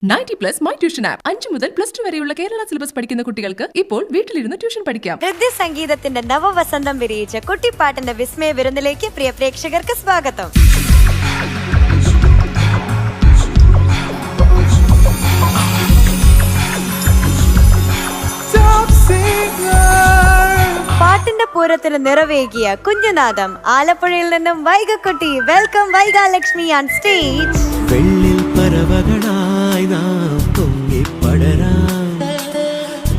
90+ my tuition app 5 മുതൽ +2 വരെയുള്ള Kerala syllabus പഠിക്കുന്ന കുട്ടികൾക്ക് ഇപ്പോൾ വീട്ടിലിരുന്ന് ട്യൂഷൻ പഠിക്കാം. ഹൃദയ സംഗീതത്തിന്റെ നവവസന്തം വിരിയിച്ച കുട്ടിപ്പാട്ടിന്റെ വിസ്മയ വിരുന്നിലേക്ക് പ്രിയ പ്രേക്ഷകർക്ക് സ്വാഗതം. പാട്ടിന്റെ പൂരത്തിന് നിറവേകിയ കുഞ്ഞുനാഥം ആലപ്പുഴയിൽ നിന്നും വൈഗക്കുട്ടി. Welcome Vaigalakshmi on stage. വെള്ളിൽ പറവകളായി നാം പൊങ്ങിപ്പടരാം,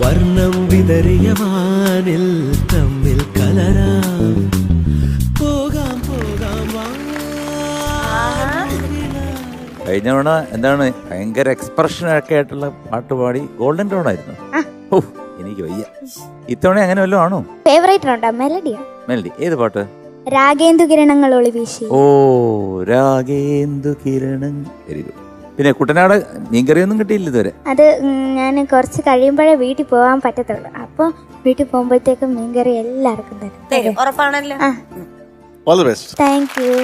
വർണ്ണം വിതറിയ വാനിൽ തമ്മിൽ കലരാം, പോകാം പോകാം. കഴിഞ്ഞ തവണ എന്താണ് ഭയങ്കര എക്സ്പ്രഷൻ ഒക്കെ ആയിട്ടുള്ള പാട്ടുപാടി ഗോൾഡൻ ടൗൺ ആയിരുന്നു. എനിക്ക് വയ്യ. ഇത്തവണ അങ്ങനെ വല്ലതും ആണോ? ഫേവറേറ്റ് ഉണ്ടോ? മെലഡിയാ. മെലഡി ഏത് പാട്ട്? രാഗേന്ദു കിരണങ്ങൾ ഒളിവീശി. ഓ, രാഗേന്ദു കിരണം. Very good. പിന്നെ കുട്ടനാട് മീൻകറിയൊന്നും കിട്ടിയില്ല ഇതുവരെ. അത് ഞാൻ കുറച്ച് കഴിയുമ്പോഴേ വീട്ടിൽ പോകാൻ പറ്റത്തുള്ളൂ. അപ്പോൾ വീട്ടിൽ പോകുമ്പോഴത്തേക്കും മീൻകറി എല്ലാവർക്കും തരും. ഉറപ്പാണല്ലോ. All the best. Thank you.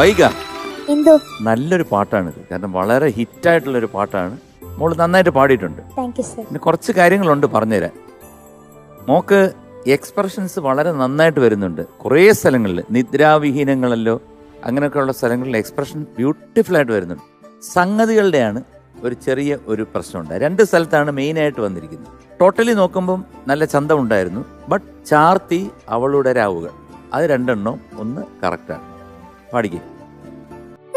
Vaiga എന്തോ നല്ലൊരു പാട്ടാണിത്, കാരണം വളരെ ഹിറ്റായിട്ടുള്ളൊരു പാട്ടാണ്. മോള് നന്നായിട്ട് പാടിയിട്ടുണ്ട്. Thank you sir. പിന്നെ കുറച്ച് കാര്യങ്ങളുണ്ട് പറഞ്ഞുതരാൻ. മോക്ക് എക്സ്പ്രഷൻസ് വളരെ നന്നായിട്ട് വരുന്നുണ്ട്. കുറേ സ്ഥലങ്ങളിൽ നിദ്രാവിഹീനങ്ങളല്ലോ അങ്ങനെയൊക്കെയുള്ള സ്ഥലങ്ങളിൽ എക്സ്പ്രഷൻ ബ്യൂട്ടിഫുൾ ആയിട്ട് വരുന്നുണ്ട്. സംഗതികളുടെയാണ് ഒരു ചെറിയ ഒരു പ്രശ്നമുണ്ട്. 2 സ്ഥലത്താണ് മെയിനായിട്ട് വന്നിരിക്കുന്നത്. ടോട്ടലി നോക്കുമ്പം നല്ല ചന്തമുണ്ടായിരുന്നു. ബട്ട് ചാർത്തി അവളുടെ രാവുകൾ അത് 2 എണ്ണം ഒന്ന് കറക്റ്റാണ്. പാടിക്കേ.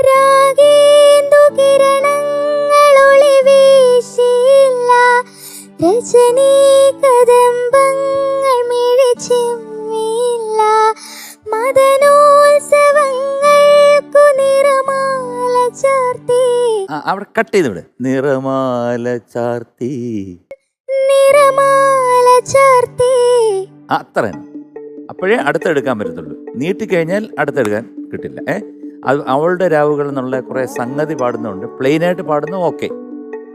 രജനീ കദംബങ്ങൾ മിഴിച്ചില്ല മദനോത്സവങ്ങൾക്കു നിറമാല ചാർത്തി. അവിടെ കട്ട് ചെയ്ത് വിട്. നിറമാല ചാർത്തി നിറമാല ചാർത്തി. അത്ര അപ്പോഴേ അടുത്തെടുക്കാൻ പറ്റത്തുള്ളൂ. നീട്ടിക്കഴിഞ്ഞാൽ അടുത്തെടുക്കാൻ കിട്ടില്ല. അത് അവളുടെ രാവുകൾ എന്നുള്ള കുറേ സംഗതി പാടുന്നുണ്ട്. പ്ലെയിനായിട്ട് പാടുന്നു, ഓക്കെ.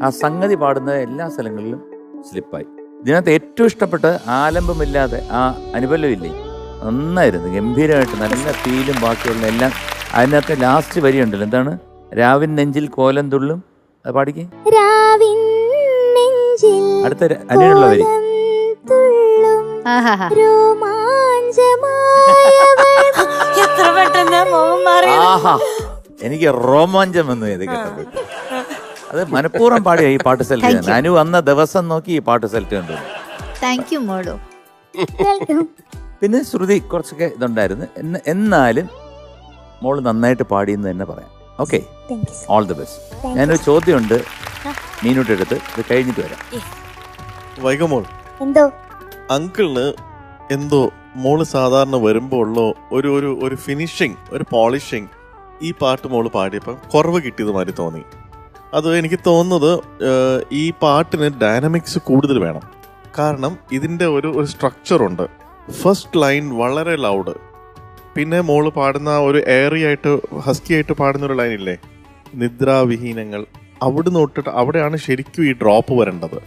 ആ സംഗതി പാടുന്ന എല്ലാ സ്ഥലങ്ങളിലും സ്ലിപ്പായി. ഇതിനകത്ത് ഏറ്റവും ഇഷ്ടപ്പെട്ട ആലംബമില്ലാതെ ആ അനുബന്ധമില്ലേ, നന്നായിരുന്നു, ഗംഭീരമായിട്ട് നല്ല ഫീലും ബാക്കിയുള്ള എല്ലാം. അതിനകത്ത് ലാസ്റ്റ് വരിയുണ്ടല്ലോ, എന്താണ് രാവിൻ നെഞ്ചിൽ കോലം തുള്ളും, അത് പാടിക്കേ. അടുത്ത അതിനുള്ള വരി ആഹാ, എനിക്ക് റോമാഞ്ചം വന്നു ഇത് കേട്ടത്. അത് മനഃപൂർവ്വം പാടിയ ഈ പാട്ട് സെലക്ട് ചെയ്യാൻ. അനു വന്ന ദിവസം നോക്കി ഈ പാട്ട് സെലക്ട് കണ്ടു. താങ്ക് യു മോളു. പിന്നെ ശ്രുതി കുറച്ചൊക്കെ ഇതുണ്ടായിരുന്നു. എന്നാലും മോള് നന്നായിട്ട് പാടിയെന്ന് തന്നെ പറയാം. Okay, all the best. ഞാനൊരു ചോദ്യമുണ്ട് മീനൂട്ട് എടുത്ത്, ഇത് കഴിഞ്ഞിട്ട് വരാം. വൈകമോൾ, എന്തോ അങ്കിളിന് എന്തോ മോള് സാധാരണ വരുമ്പോൾ ഉള്ള ഒരു ഫിനിഷിങ്, ഒരു പോളിഷിങ് ഈ പാട്ട് മോള് പാടിയപ്പോൾ കുറവ് കിട്ടിയത് മാതിരി തോന്നി. അത് എനിക്ക് തോന്നുന്നത് ഈ പാട്ടിന് ഡൈനാമിക്സ് കൂടുതൽ വേണം. കാരണം ഇതിൻ്റെ ഒരു സ്ട്രക്ചറുണ്ട്. ഫസ്റ്റ് ലൈൻ വളരെ ലൗഡ്, പിന്നെ മോള് പാടുന്ന ഒരു എയറി ആയിട്ട് ഹസ്കി ആയിട്ട് പാടുന്ന ഒരു ലൈനില്ലേ, നിദ്രാവിഹീനങ്ങൾ, അവിടെ തൊട്ടിട്ട് അവിടെയാണ് ശരിക്കും ഈ ഡ്രോപ്പ് വരേണ്ടത്.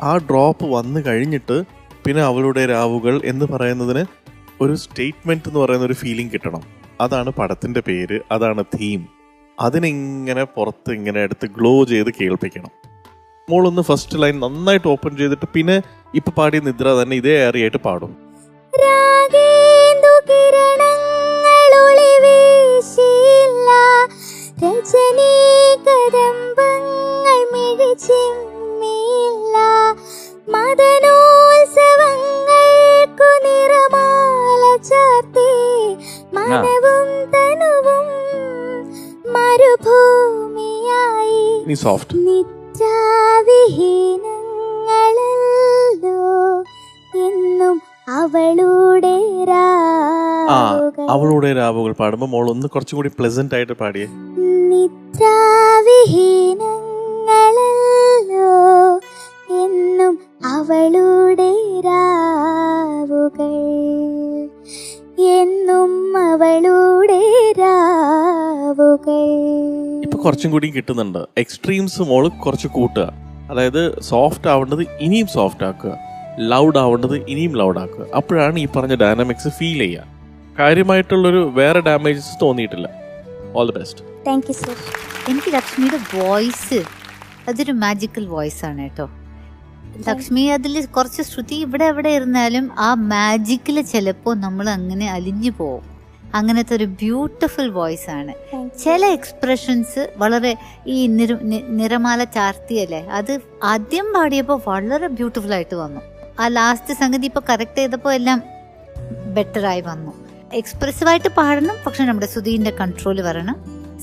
ആ ഡ്രോപ്പ് വന്നു കഴിഞ്ഞിട്ട് പിന്നെ അവളുടെ രാവുകൾ എന്ന് പറയുന്നതിന് ഒരു സ്റ്റേറ്റ്മെന്റ് എന്ന് പറയുന്ന ഒരു ഫീലിംഗ് കിട്ടണം. അതാണ് പടത്തിന്റെ പേര്, അതാണ് തീം. അതിനിങ്ങനെ പുറത്ത് ഇങ്ങനെ എടുത്ത് ഗ്ലോ ചെയ്ത് കേൾപ്പിക്കണം. മോളൊന്ന് ഫസ്റ്റ് ലൈൻ നന്നായിട്ട് ഓപ്പൺ ചെയ്തിട്ട് പിന്നെ ഇപ്പൊ പാടിയ നിദ്ര തന്നെ ഇതേ ഏറിയായിട്ട് പാടും. മദനോത്സവങ്ങൾക്കു നിറമാല ചാർത്തി മനവും തനുവും മരുഭൂമിയായി സോഫ്റ്റ് നിദ്രാവിഹീനങ്ങളല്ലോ എന്നും അവളുടെ അവളുടെ രാവുകൾ പാടുമ്പോ മോൾ ഒന്ന് കുറച്ചും കൂടി പ്ലസന്റ് ആയിട്ട് പാടിയേ. നിദ്രാവിഹീനങ്ങളല്ലോ എന്നും അവളുടെ രാവുകൾ എന്നും അവളുടെ രാവുകൾ. ഇപ്പൊ കുറച്ചും കൂടി കിട്ടുന്നുണ്ട്. എക്സ്ട്രീംസ് മോള് കുറച്ച് കൂട്ടുക. അതായത് സോഫ്റ്റ് ആവേണ്ടത് ഇനിയും സോഫ്റ്റ് ആക്കുക, ലൗഡ് ആവേണ്ടത് ഇനിയും ലൗഡ് ആക്കുക. അപ്പോഴാണ് ഈ പറഞ്ഞ ഡൈനാമിക്സ് ഫീൽ ചെയ്യുക. കാര്യമായിട്ടുള്ളൊരു വേറെ ഡാമേജസ് തോന്നിയിട്ടില്ല. All the best. Thank you sir. എനിക്ക് ലക്ഷ്മിയുടെ വോയിസ് അതൊരു മാജിക്കൽ വോയിസ് ആണ് കേട്ടോ. ലക്ഷ്മി അതിൽ കുറച്ച് ശ്രുതി ഇവിടെ എവിടെ ഇരുന്നാലും ആ മാജിക്കിൽ ചിലപ്പോൾ നമ്മൾ അങ്ങനെ അലിഞ്ഞു പോവും. അങ്ങനത്തെ ഒരു ബ്യൂട്ടിഫുൾ വോയിസ് ആണ്. ചില എക്സ്പ്രഷൻസ് വളരെ ഈ നിറമാല ചാർത്തിയല്ലേ, അത് ആദ്യം പാടിയപ്പോൾ വളരെ ബ്യൂട്ടിഫുൾ ആയിട്ട് വന്നു. ആ ലാസ്റ്റ് സംഗതി ഇപ്പോൾ കറക്റ്റ് ചെയ്തപ്പോൾ എല്ലാം ബെറ്ററായി വന്നു. എക്സ്പ്രസീവായിട്ട് പാടണം, പക്ഷെ നമ്മുടെ ശ്രുതിന്റെ കൺട്രോൾ വരണം.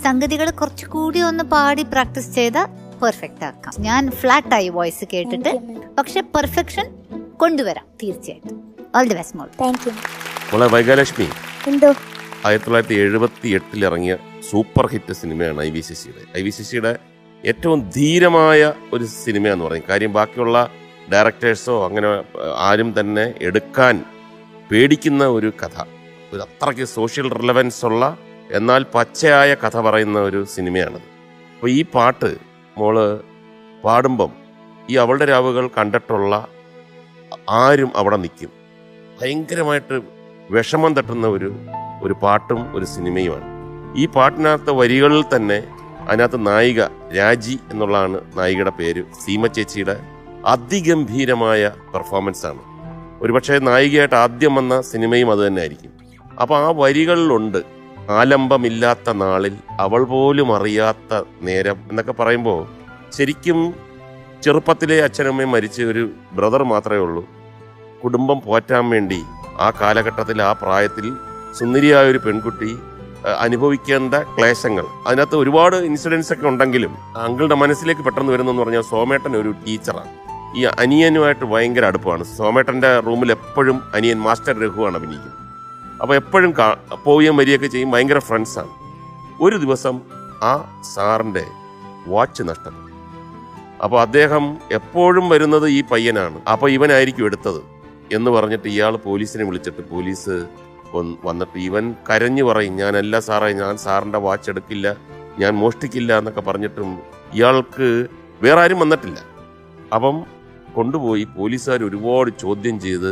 സംഗതികൾ കുറച്ചുകൂടി ഒന്ന് പാടി പ്രാക്ടീസ് ചെയ്താൽ പെർഫെക്റ്റ് ആക്കാം. ഞാൻ ഫ്ലാറ്റായി വോയിസ് കേട്ടിട്ട്, പക്ഷെ പെർഫെക്ഷൻ കൊണ്ടുവരാം തീർച്ചയായിട്ടും. ഓൾ ദി ബെസ്റ്റ് മോൾ. Thank you. മോളെ വൈഗാലക്ഷ്മി, എന്തോ 1978 ഇറങ്ങിയ സൂപ്പർ ഹിറ്റ് സിനിമയാണ് IVCCയുടെ ഏറ്റവും ധീരമായ ഒരു സിനിമ എന്ന് പറയും. കാര്യം ബാക്കിയുള്ള ഡയറക്ടേഴ്സോ അങ്ങനെ ആരും തന്നെ എടുക്കാൻ പേടിക്കുന്ന ഒരു കഥ, ഒരു അത്രയ്ക്ക് സോഷ്യൽ റിലവൻസ് ഉള്ള എന്നാൽ പച്ചയായ കഥ പറയുന്ന ഒരു സിനിമയാണത്. അപ്പോൾ ഈ പാട്ട് മോള് പാടുമ്പം ഈ അവളുടെ രാവുകൾ കണ്ടിട്ടുള്ള ആരും അവിടെ നിൽക്കും. ഭയങ്കരമായിട്ട് വിഷമം തട്ടുന്ന ഒരു പാട്ടും ഒരു സിനിമയുമാണ്. ഈ പാട്ടിനകത്തെ വരികളിൽ തന്നെ അതിനകത്ത് നായിക രാജി എന്നുള്ളതാണ് നായികയുടെ പേര്. സീമ ചേച്ചിയുടെ അതിഗംഭീരമായ പെർഫോമൻസ് ആണ്. ഒരുപക്ഷെ നായികയായിട്ട് ആദ്യം വന്ന സിനിമയും അത് തന്നെ ആയിരിക്കും. അപ്പോൾ ആ വരികളിലുണ്ട് ആലംബമില്ലാത്ത നാളിൽ അവൾ പോലും അറിയാത്ത നേരം എന്നൊക്കെ പറയുമ്പോൾ ശരിക്കും ചെറുപ്പത്തിലെ അച്ഛനമ്മയും മരിച്ച ഒരു ബ്രദർ മാത്രമേ ഉള്ളൂ. കുടുംബം പോറ്റാൻ വേണ്ടി ആ കാലഘട്ടത്തിൽ ആ പ്രായത്തിൽ സുന്ദരിയായ ഒരു പെൺകുട്ടി അനുഭവിക്കേണ്ട ക്ലേശങ്ങൾ, അതിനകത്ത് ഒരുപാട് ഇൻസിഡൻസ് ഒക്കെ ഉണ്ടെങ്കിലും അങ്കിളുടെ മനസ്സിലേക്ക് പെട്ടെന്ന് വരുന്നതെന്ന് പറഞ്ഞാൽ സോമേട്ടൻ ഒരു ടീച്ചറാണ്. ഈ അനിയനുമായിട്ട് ഭയങ്കര അടുപ്പമാണ്. സോമേട്ടൻ്റെ റൂമിൽ എപ്പോഴും അനിയൻ മാസ്റ്റർ രഘുവാണ് അഭിനയിക്കുന്നത്. അപ്പോൾ എപ്പോഴും പോവുകയും വരികയൊക്കെ ചെയ്യും. ഭയങ്കര ഫ്രണ്ട്സാണ്. ഒരു ദിവസം ആ സാറിൻ്റെ വാച്ച് നഷ്ടപ്പെട്ടു. അപ്പോൾ അദ്ദേഹം എപ്പോഴും വരുന്നത് ഈ പയ്യനാണ്, അപ്പോൾ ഇവനായിരിക്കും എടുത്തത് എന്ന് പറഞ്ഞിട്ട് ഇയാൾ പോലീസിനെ വിളിച്ചിട്ട് പോലീസ് വന്നിട്ട് ഇവൻ കരഞ്ഞു പറയും, ഞാനല്ല സാറേ, ഞാൻ സാറിൻ്റെ വാച്ച് എടുക്കില്ല, ഞാൻ മോഷ്ടിക്കില്ല എന്നൊക്കെ പറഞ്ഞിട്ടും ഇയാൾക്ക് വേറെ ആരും വന്നിട്ടില്ല. അപ്പം കൊണ്ടുപോയി പോലീസുകാർ ഒരുപാട് ചോദ്യം ചെയ്ത്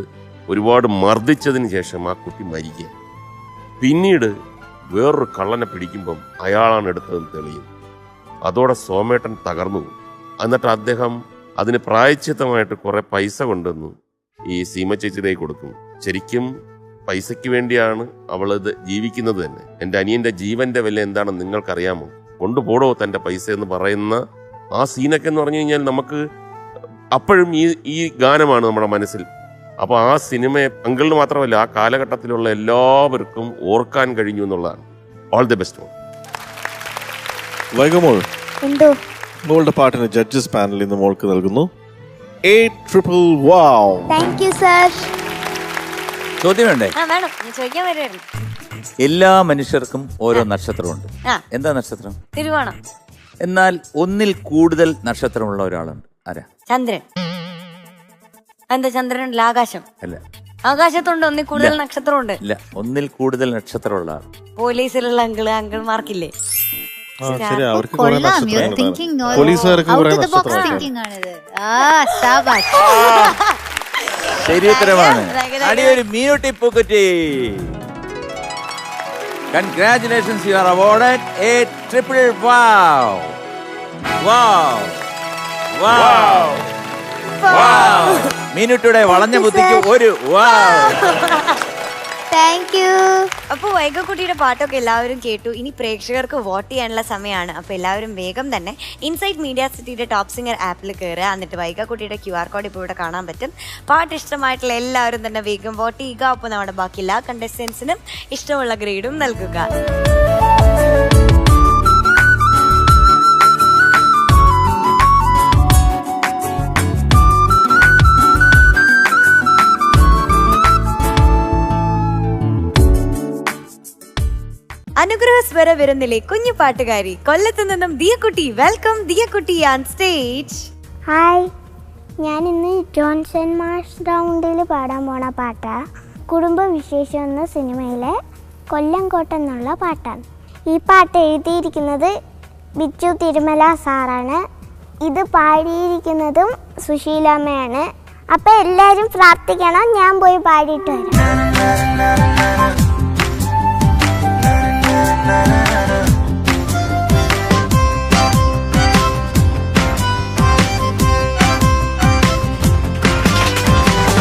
ഒരുപാട് മർദ്ദിച്ചതിന് ശേഷം ആ കുട്ടി മരിക്കുക. പിന്നീട് വേറൊരു കള്ളനെ പിടിക്കുമ്പം അയാളാണ് എടുത്തതെന്ന് തെളിയും. അതോടെ സോമേട്ടൻ തകർന്നു പോകും. എന്നിട്ട് അദ്ദേഹം അതിന് പ്രായശ്ചിത്തമായിട്ട് കുറേ പൈസ കൊണ്ടുവന്നു ഈ സീമ ചേച്ചിയുടെ കൊടുക്കും. ശരിക്കും പൈസയ്ക്ക് വേണ്ടിയാണ് അവളത് ജീവിക്കുന്നത് തന്നെ. എൻ്റെ അനിയൻ്റെ ജീവൻ്റെ വില എന്താണെന്ന് നിങ്ങൾക്കറിയാമോ, കൊണ്ടുപോടോ തൻ്റെ പൈസ എന്ന് പറയുന്ന ആ സീനൊക്കെ എന്ന് പറഞ്ഞു കഴിഞ്ഞാൽ നമുക്ക് അപ്പോഴും ഈ ഗാനമാണ് നമ്മുടെ മനസ്സിൽ. അപ്പോൾ ആ സിനിമയെ അങ്കിളിന് മാത്രമല്ല ആ കാലഘട്ടത്തിലുള്ള എല്ലാവർക്കും ഓർക്കാൻ കഴിഞ്ഞു എന്നുള്ളതാണ്. All the best. വൈഗമോൾ, എന്തോ മോളുടെ പാട്ടിന് ജഡ്ജസ് പാനലിൽ നിന്ന് മോൾക്ക് നൽകുന്നു 8 wow. Thank you sir. ചോദ്യം വേണ്ടേ? വേണം, ഞാൻ ചോദിക്കാൻ വരുമായിരുന്നു. എല്ലാ മനുഷ്യർക്കും ഓരോ നക്ഷത്രമുണ്ട്. എന്താ നക്ഷത്രം? തിരുവോണം. എന്നാൽ ഒന്നിൽ കൂടുതൽ നക്ഷത്രമുള്ള ഒരാളുണ്ട്. ആരാ? ചന്ദ്രൻ. എന്താ ചന്ദ്രൻ? ആകാശം. അല്ല, ആകാശത്തുണ്ട് ഒന്നിൽ കൂടുതൽ നക്ഷത്രമുണ്ട്. ഇല്ല, ഒന്നിൽ കൂടുതൽ നക്ഷത്രമുള്ള ആൾ. പോലീസിലുള്ള അങ്കിൾമാർക്കില്ലേ? ശരി, അവർക്ക് കുറേ കൊള്ളാം. യു നക്ഷത്രങ്ങളുണ്ട്. തിങ്കിങ് പോലീസുകാർക്ക് ഔട്ട് കുറേ ഓഫ് ദി ബോക്സ് നക്ഷത്രങ്ങളുണ്ട്. തിങ്കിങ് ആണിത്. ശാബാഷ്. ശരി ഉത്തരമാണ്. അടിയൊരു മീനുട്ടി പൂക്കുറ്റി. Congratulations, you are awarded a triple wow. Wow. Wow. Wow. മീനുട്ടിയുടെ വളഞ്ഞ ബുദ്ധിക്ക് ഒരു താങ്ക് യു. അപ്പൊ വൈഗക്കുട്ടിയുടെ പാട്ടൊക്കെ എല്ലാവരും കേട്ടു. ഇനി പ്രേക്ഷകർക്ക് വോട്ട് ചെയ്യാനുള്ള സമയമാണ്. അപ്പൊ എല്ലാവരും വേഗം തന്നെ ഇൻസൈറ്റ് മീഡിയ സിറ്റിയുടെ ടോപ്പ് സിംഗർ ആപ്പിൽ കയറുക. എന്നിട്ട് വൈഗക്കുട്ടിയുടെ QR കോഡ് ഇപ്പോൾ ഇവിടെ കാണാൻ പറ്റും. പാട്ട് ഇഷ്ടമായിട്ടുള്ള എല്ലാവരും തന്നെ വേഗം വോട്ട് ചെയ്യുക. അപ്പോൾ നമ്മുടെ ബാക്കി എല്ലാ കണ്ടസ്റ്റൻസിനും ഇഷ്ടമുള്ള ഗ്രേഡും നൽകുക. അനുഗ്രഹ സ്വര വിരുന്നിലെ കുഞ്ഞു പാട്ടുകാരി കൊല്ലത്ത് നിന്നും ദിയക്കുട്ടി. വെൽക്കം ദിയക്കുട്ടി ഓൺ സ്റ്റേജ്. ഹായ്, ഞാൻ ഇന്ന് ജോൺസൺ മാഷ് റൗണ്ടിൽ പാടാൻ പോണ പാട്ടാ കുടുംബവിശേഷം എന്ന സിനിമയിലെ കൊല്ലം കോട്ട എന്നുള്ള പാട്ടാണ്. ഈ പാട്ട് എഴുതിയിരിക്കുന്നത് ബിച്ചു തിരുമല സാറാണ്. ഇത് പാടിയിരിക്കുന്നതും സുശീലാമ്മയാണ്. അപ്പം എല്ലാവരും പ്രാർത്ഥിക്കണം, ഞാൻ പോയി പാടിയിട്ട് വരാം.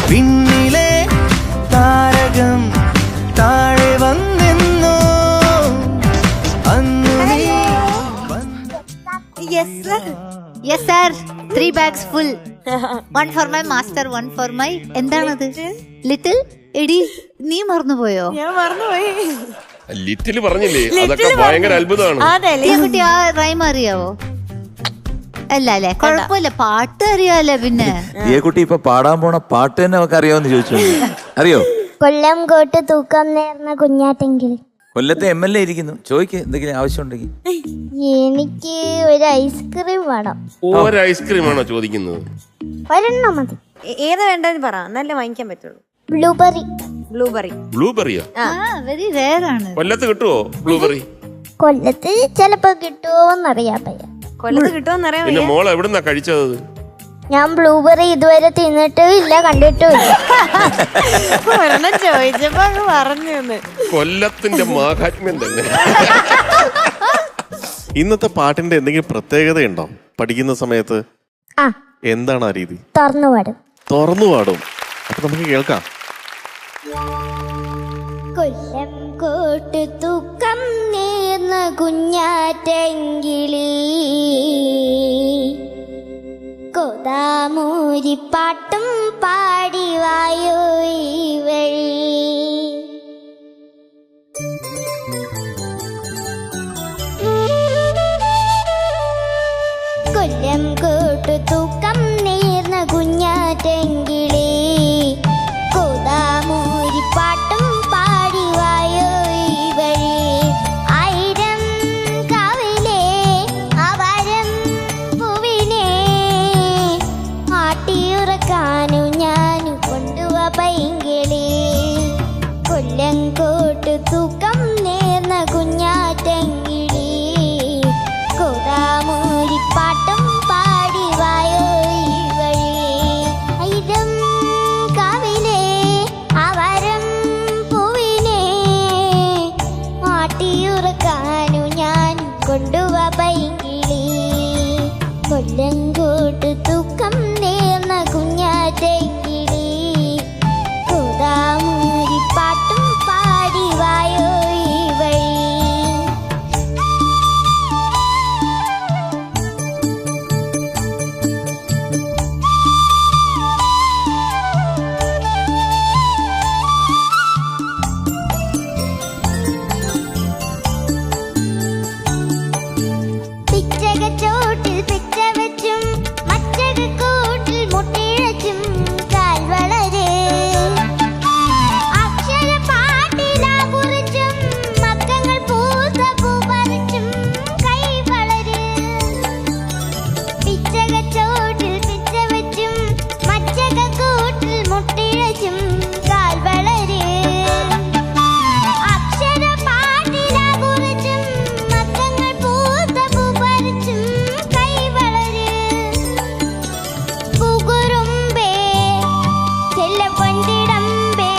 പിന്നിലെ താരകം താഴെ വന്നെന്നോ അന്നു നീ yes sir. 3 bags full. 1 for my master, 1 for my എന്താണത്? ലിറ്റിൽ. എടി നീ മറന്നുപോയോ? ഞാൻ മറന്നുപോയി. ലിറ്റിൽ പറഞ്ഞില്ലേ, അതൊക്കെ ഭയങ്കര അത്ഭുതമാണ്. കുട്ടി ആ റൈം അറിയാവോ? അല്ല അല്ലേ, കുഴപ്പമില്ല, പാട്ട് അറിയാലോ. പിന്നെ കുട്ടി ഇപ്പൊ പാടാൻ പോണ പാട്ട് തന്നെ നമുക്ക് അറിയാമെന്ന് ചോദിച്ചു. അറിയോ? കൊല്ലം കോട്ട് തൂക്കം നേർന്ന കുഞ്ഞാറ്റെങ്കിൽ. കൊല്ലത്തെ MLA ഇരിക്കുന്നു. ചോദിക്ക്, എന്തെങ്കിലും ആവശ്യമുണ്ടെങ്കിൽ. എനിക്ക് ഒരു ഐസ്ക്രീം വേണം. ഒരു ഐസ്ക്രീം ആണോ ചോദിക്കുന്നത്? ഒരെണ്ണം മതി. ഏതാ വേണ്ടെന്ന് പറ, എന്നാലേ വാങ്ങിക്കാൻ പറ്റുള്ളൂ. ബ്ലൂബെറി. ബ്ലൂബെറിയോ? വെരി റെയർ ആണ്. കൊല്ലത്ത് കിട്ടുവോ ബ്ലൂബെറി? കൊല്ലത്ത് ചിലപ്പോ കിട്ടുമോന്നറിയാൻ പയ്യ. കൊല്ലത്ത് കിട്ടുമെന്നറിയാം. പിന്നെ മോൾ എവിടുന്നാ കഴിച്ചത്? ഞാൻ ബ്ലൂബെറി ഇതുവരെ തിന്നിട്ടും ഇല്ല, കണ്ടിട്ടും ഇല്ല. ചോദിച്ചപ്പോ പറഞ്ഞു. കൊല്ലത്തിന്റെ മാഹാത്മ്യം തന്നെ. ഇന്നത്തെ പാട്ടിന്റെ എന്തെങ്കിലും പ്രത്യേകതയുണ്ടോ പഠിക്കുന്ന സമയത്ത്? ആ, എന്താണ് ആ രീതി? തുറന്നു പാടും. തുറന്നു പാടും. അപ്പൊ നമുക്ക് കേൾക്കാം. കൊല്ലം കോട്ട് തൂക്കം നേർന്ന കുഞ്ഞാറ്റെങ്കിലി കൊതാമൂരിപ്പാട്ടും പാടി വായോ ഈ വഴി. കൊല്ലം കോട്ട് തൂക്കം നേർന്ന കുഞ്ഞാറ്റെങ്കിലി കൊതാമൂരിപ്പാട്ടും പാടി വായോ ഈ വഴി. ആയിരം കാവിലെ അവരം പൂവിനെ ആട്ടിയുറക്കാനു ഞാനു കൊണ്ടുവാ പൈങ്കിളി. കൊല്ലം കോട്ട് തൂക്കം നേർന്ന കുഞ്ഞാറ്റെങ്കിളി കൊതാമൂരിപ്പാട്ടും പാടി വായോ ഈ വഴി. ആയിരം കാവിലെ അവരം പൂവിനെ ആട്ടിയുറക്കാനു ഞാൻ കൊണ്ടുവാ പൈങ്കിളി. കൊല്ലം കോട്ട് തൂക്കം നേർന്ന കുഞ്ഞാറ്റെങ്കിളി കൊതാമൂരിപ്പാട്ടും പാടി വായോ ഈ വഴി. പിച്ചകച്ചോട്ടിൽ പിച്ച വെച്ചും മച്ചകക്കൂട്ടിൽ മുട്ടിഴച്ചും കാൽ വളരെ അക്ഷരപ്പാട്ടിലാ കുറിച്ചും മക്കങ്ങൾ പൂത്ത പൂ പറിച്ചും കൈ വളരെ. പിച്ചകച്ചോട്ടിൽ പിച്ച വെച്ചും മച്ചകക്കൂട്ടിൽ മുട്ടിഴച്ചും കാൽ വളരെ അക്ഷരപ്പാട്ടിലാ കുറിച്ചും മക്കങ്ങൾ പൂത്ത പൂ പറിച്ചും കൈ വളരെ. പുകുറുമ്പേ ചെല്ലപ്പണ്ടിടമ്പേ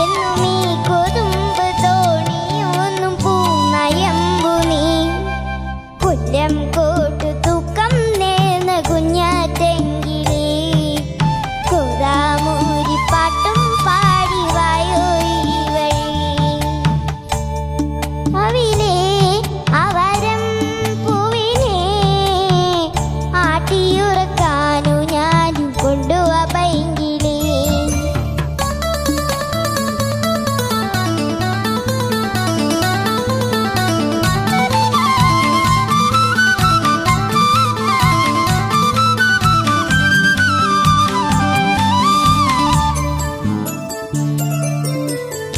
എന്നും ഈ കൊതുമ്പ് തോണിയൊന്നും പൂനയമ്പു നീ. കൊല്ലം കോട്ട് തൂക്കം നേർന്ന കുഞ്ഞാറ്റെങ്കിലി കൊതാമൂരിപ്പാട്ടും പാടി വായോ ഈ വഴി. അവിലെ അവരം പൂവിനെ ആട്ടിയുറക്കാനു ഞാനും കൊണ്ടുവാ പൈങ്കിളി.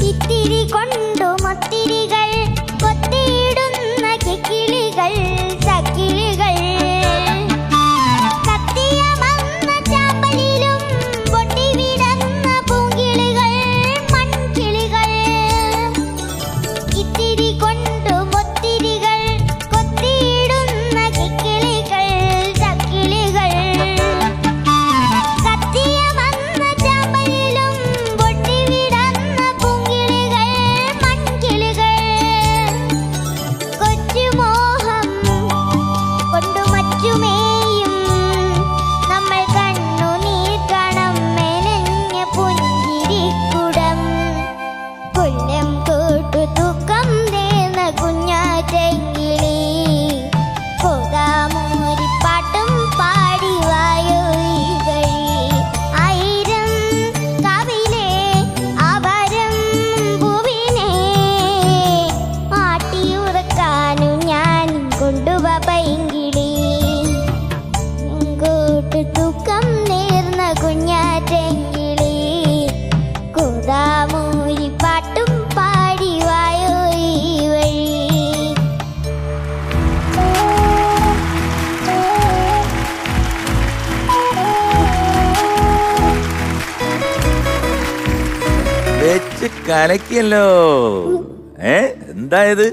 ഇത്തിരി കൊണ്ടു മൊത്തിരികൾ കൊത്തിയിടുന്ന കിക്കിളികൾ ചക്കിളികൾ കത്തിയമന്ന ചാപ്പലിലും പൊട്ടിവിടന്ന പൂങ്കിളികൾ മൺകിളികൾ. ഇത്തിരി കൊണ്ടു മൊത്തിരികൾ കൊത്തിയിടുന്ന കിക്കിളികൾ ചക്കിളികൾ കത്തിയമന്ന ചാപ്പലിലും പൊട്ടിവിടന്ന പൂങ്കിളികൾ മൺകിളികൾ. കൊച്ചുമോഹം കൊണ്ടു മറ്റുമേയും നമ്മൾ കണ്ണുനീർ കണം മെനഞ്ഞ പുഞ്ചിരിക്കുടം. കൊല്ലം കോട്ടു തൂക്കം നേർന്ന കുഞ്ഞാറ്റെങ്കിലി കൊതാമൂരിപ്പാട്ടും പാടി വായോ ഈ വഴി. ആയിരം കാവിലെ അവരം പൂവിനെ ആട്ടിയുറക്കാനു ഞാൻ കൊണ്ടുവാ പൈങ്കിളി. കോട്ട് തൂക്കം നേർന്ന കുഞ്ഞാറ്റെങ്കിലി കൊതാമൂരിപ്പാട്ടും പാടി വായോ ഈ വഴി. വെച്ച് കലക്കിയല്ലോ. എന്തായത്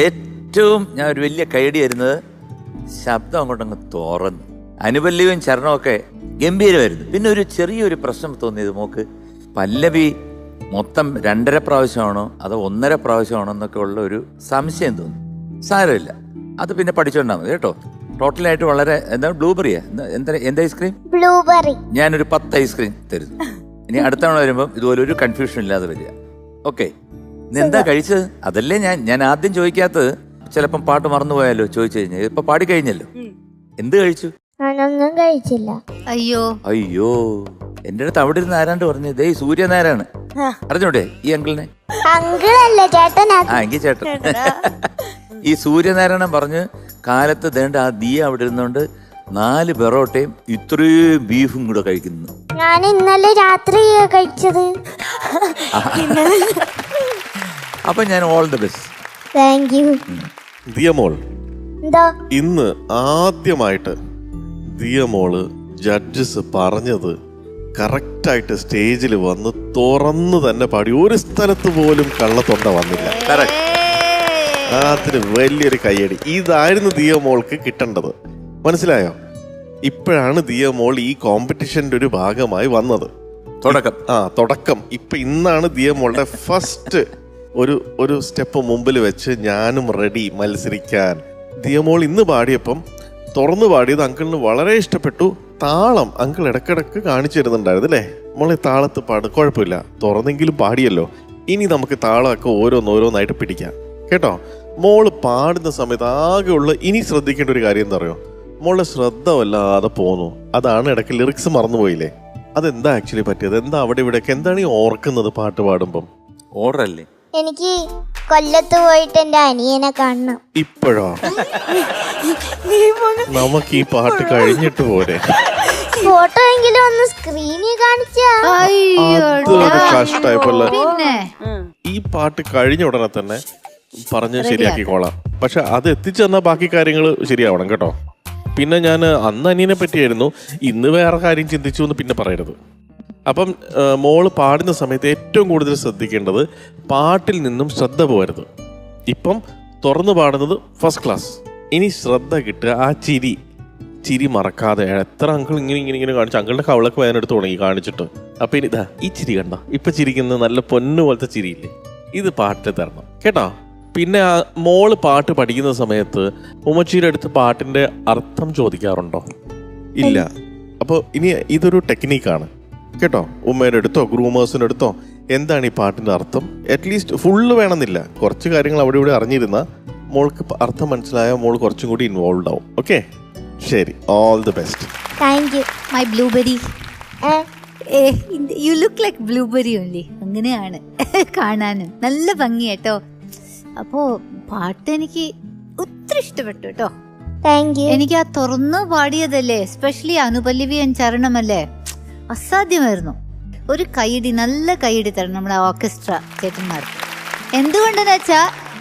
ഏറ്റവും ഞാൻ ഒരു വലിയ കൈഡി ആയിരുന്നത് ശബ്ദം അങ്ങോട്ടങ്ങ് തുറന്നു. അനുപല്ലവിയും ചരണമൊക്കെ ഗംഭീരമായിരുന്നു. പിന്നെ ഒരു ചെറിയൊരു പ്രശ്നം തോന്നിയത് മോക്ക് പല്ലവി മൊത്തം 2.5 പ്രാവശ്യമാണോ അതോ 1.5 പ്രാവശ്യമാണോ എന്നൊക്കെ ഉള്ള ഒരു സംശയം തോന്നി. സാരമില്ല, അത് പിന്നെ പഠിച്ചോണ്ടാ മതി കേട്ടോ. ടോട്ടലായിട്ട് വളരെ എന്താണ് ബ്ലൂബെറിയാ എന്താ ഐസ്ക്രീം? ബ്ലൂബെറി. ഞാനൊരു 10 ഐസ്ക്രീം തരുന്നു. ഇനി അടുത്ത തവണ വരുമ്പോൾ ഇതുപോലെ ഒരു കൺഫ്യൂഷൻ ഇല്ലാതെ വരിക. ഓക്കെ, ഇന്ന് എന്താ കഴിച്ചത്? അതല്ലേ ഞാൻ ആദ്യം ചോദിക്കാത്തത്. ചിലപ്പം പാട്ട് മറന്നുപോയാലോ ചോദിച്ചു കഴിഞ്ഞാൽ. ഇപ്പൊ പാടി കഴിഞ്ഞല്ലോ. എന്ത് കഴിച്ചു? ഞാനൊന്നും കഴിച്ചില്ല. അയ്യോ അയ്യോ, എന്റെ അടുത്ത് അവിടെ ഇരുന്ന് ആരാണ്ട് പറഞ്ഞു, ദേ സൂര്യനാരാണ്. അറിഞ്ഞൂടെ ഈ അങ്കിളിനെ? അങ്കിളല്ലേ ചേട്ടനാ. ആ, എങ്കിൽ ചേട്ടൻ. ഈ സൂര്യനാരായണൻ പറഞ്ഞ് കാലത്ത് ദേണ്ട ആ ദിയ അവിടെ ഇരുന്നോണ്ട് 4 പെറോട്ടയും ഇത്രയും ബീഫും കൂടെ കഴിക്കുന്നു. ഞാൻ ഇന്നലെ രാത്രി കഴിച്ചത്. അപ്പൊ ഞാൻ all the best. Thank you. ദിയമോൾ, എന്തോ ഇന്ന് ആദ്യമായിട്ട് ദിയമോള് ജഡ്ജസ് പറഞ്ഞത് കറക്റ്റായിട്ട് സ്റ്റേജിൽ വന്ന് തുറന്ന് തന്നെ പാടി. ഒരു സ്ഥലത്ത് പോലും കള്ളത്തൊണ്ട വന്നില്ല. അതിന് വലിയൊരു കയ്യടി. ഇതായിരുന്നു ദിയമോൾക്ക് കിട്ടേണ്ടത്. മനസ്സിലായോ? ഇപ്പോഴാണ് ദിയമോൾ ഈ കോമ്പറ്റീഷന്റെ ഒരു ഭാഗമായി വന്നത്. തുടക്കം. ഇന്നാണ് ദിയമോളുടെ ഫസ്റ്റ് ഒരു സ്റ്റെപ്പ് മുമ്പിൽ വെച്ച് ഞാനും റെഡി മത്സരിക്കാൻ. ദിയമോൾ ഇന്ന് പാടിയപ്പം തുറന്നു പാടിയത് അങ്കിളിന് വളരെ ഇഷ്ടപ്പെട്ടു. താളം അങ്കിൾ ഇടക്കിടക്ക് കാണിച്ചു തരുന്നുണ്ടായിരുന്നു അല്ലേ? മോളെ താളത്ത് പാട്, കുഴപ്പമില്ല, തുറന്നെങ്കിലും പാടിയല്ലോ. ഇനി നമുക്ക് താളമൊക്കെ ഓരോന്നോരോന്നായിട്ട് പിടിക്കാം കേട്ടോ. മോള് പാടുന്ന സമയത്ത് ആകെയുള്ള ഇനി ശ്രദ്ധിക്കേണ്ട ഒരു കാര്യം എന്താ അറിയോ? മോളുടെ ശ്രദ്ധ വല്ലാതെ പോന്നു. അതാണ് ഇടയ്ക്ക് ലിറിക്സ് മറന്നുപോയില്ലേ? അതെന്താ ആക്ച്വലി പറ്റിയത്? എന്താ അവിടെ ഇവിടെയൊക്കെ എന്താണ് ഈ ഓർക്കുന്നത് പാട്ട് പാടുമ്പം? ഓർഡറല്ലേ? എനിക്ക് കൊല്ലത്ത് പോയിട്ട് എന്റെ അനിയനെ കാണണം. ഇപ്പോഴോ? നമുക്ക് ഈ പാട്ട് കഴിഞ്ഞിട്ട് പോരെ? ഫോട്ടോ എങ്കിലും ഒന്ന് സ്ക്രീനിൽ കാണിച്ചാ. അതൊരു കഷ്ടായപ്പോ. പിന്നെ ഈ പാട്ട് കഴിഞ്ഞ ഉടനെ തന്നെ പറഞ്ഞ് ശരിയാക്കിക്കോളാം. പക്ഷെ അത് എത്തിച്ചെന്നാൽ ബാക്കി കാര്യങ്ങൾ ശരിയാവണം കേട്ടോ. പിന്നെ ഞാൻ അന്ന് അനിയനെ പറ്റിയായിരുന്നു, ഇന്ന് വേറെ കാര്യം ചിന്തിച്ചു എന്ന് പിന്നെ പറയരുത്. അപ്പം മോള് പാടുന്ന സമയത്ത് ഏറ്റവും കൂടുതൽ ശ്രദ്ധിക്കേണ്ടത് പാട്ടിൽ നിന്നും ശ്രദ്ധ പോകരുത്. ഇപ്പം തുറന്നു പാടുന്നത് ഫസ്റ്റ് ക്ലാസ്. ഇനി ശ്രദ്ധ കിട്ടുക ആ ചിരി മറക്കാതെ. എത്ര അങ്കിൾ ഇങ്ങനെ കാണിച്ചു, അങ്കിളുടെ കവളൊക്കെ വേദനെടുത്ത് തുടങ്ങി കാണിച്ചിട്ട്. അപ്പൊ ഇനി ഇതാ ഈ ചിരി കണ്ട, ഇപ്പൊ ചിരിക്കുന്ന നല്ല പൊന്നു പോലത്തെ ചിരിയില്ലേ, ഇത് പാട്ടിൽ തരണം കേട്ടോ. പിന്നെ മോള് പാട്ട് പഠിക്കുന്ന സമയത്ത് ഉമ്മച്ചിയുടെ അടുത്ത് പാട്ടിന്റെ അർത്ഥം ചോദിക്കാറുണ്ടോ? ഇല്ല. അപ്പോൾ ഇനി ഇതൊരു ടെക്നീക്കാണ് കേട്ടോ. ഉമ്മയുടെ അടുത്തോ ഗ്രൂമേഴ്സിൻ്റെ അടുത്തോ എന്താണ് ഈ പാട്ടിന്റെ അർത്ഥം, അറ്റ്ലീസ്റ്റ് ഫുള്ള് വേണമെന്നില്ല, കുറച്ച് കാര്യങ്ങൾ അവിടെ ഇവിടെ അറിഞ്ഞിരുന്ന മോൾക്ക് അർത്ഥം മനസ്സിലായ മോൾ കുറച്ചും കൂടി ഇൻവോൾവ് ആവും. ഓക്കെ, ശരി, all the best. Thank U. My blueberry. You look like blueberry only. അങ്ങനെയാണ് കാണാനും നല്ല ഭംഗി കേട്ടോ. അപ്പോ പാട്ട് എനിക്ക് ഒത്തിരി ഇഷ്ടപ്പെട്ടു കേട്ടോ. Thank you. എനിക്ക് ആ തുറന്നു പാടിയതല്ലേ, എസ്പെഷ്യലി അനുപല്ലവി ചരണമല്ലേ, അസാധ്യമായിരുന്നു. ഒരു കൈയടി, നല്ല കൈയടി തരണം നമ്മുടെ ഓർക്കസ്ട്ര ചേട്ടന്മാർക്ക്. എന്തുകൊണ്ടെന്ന് വെച്ചാ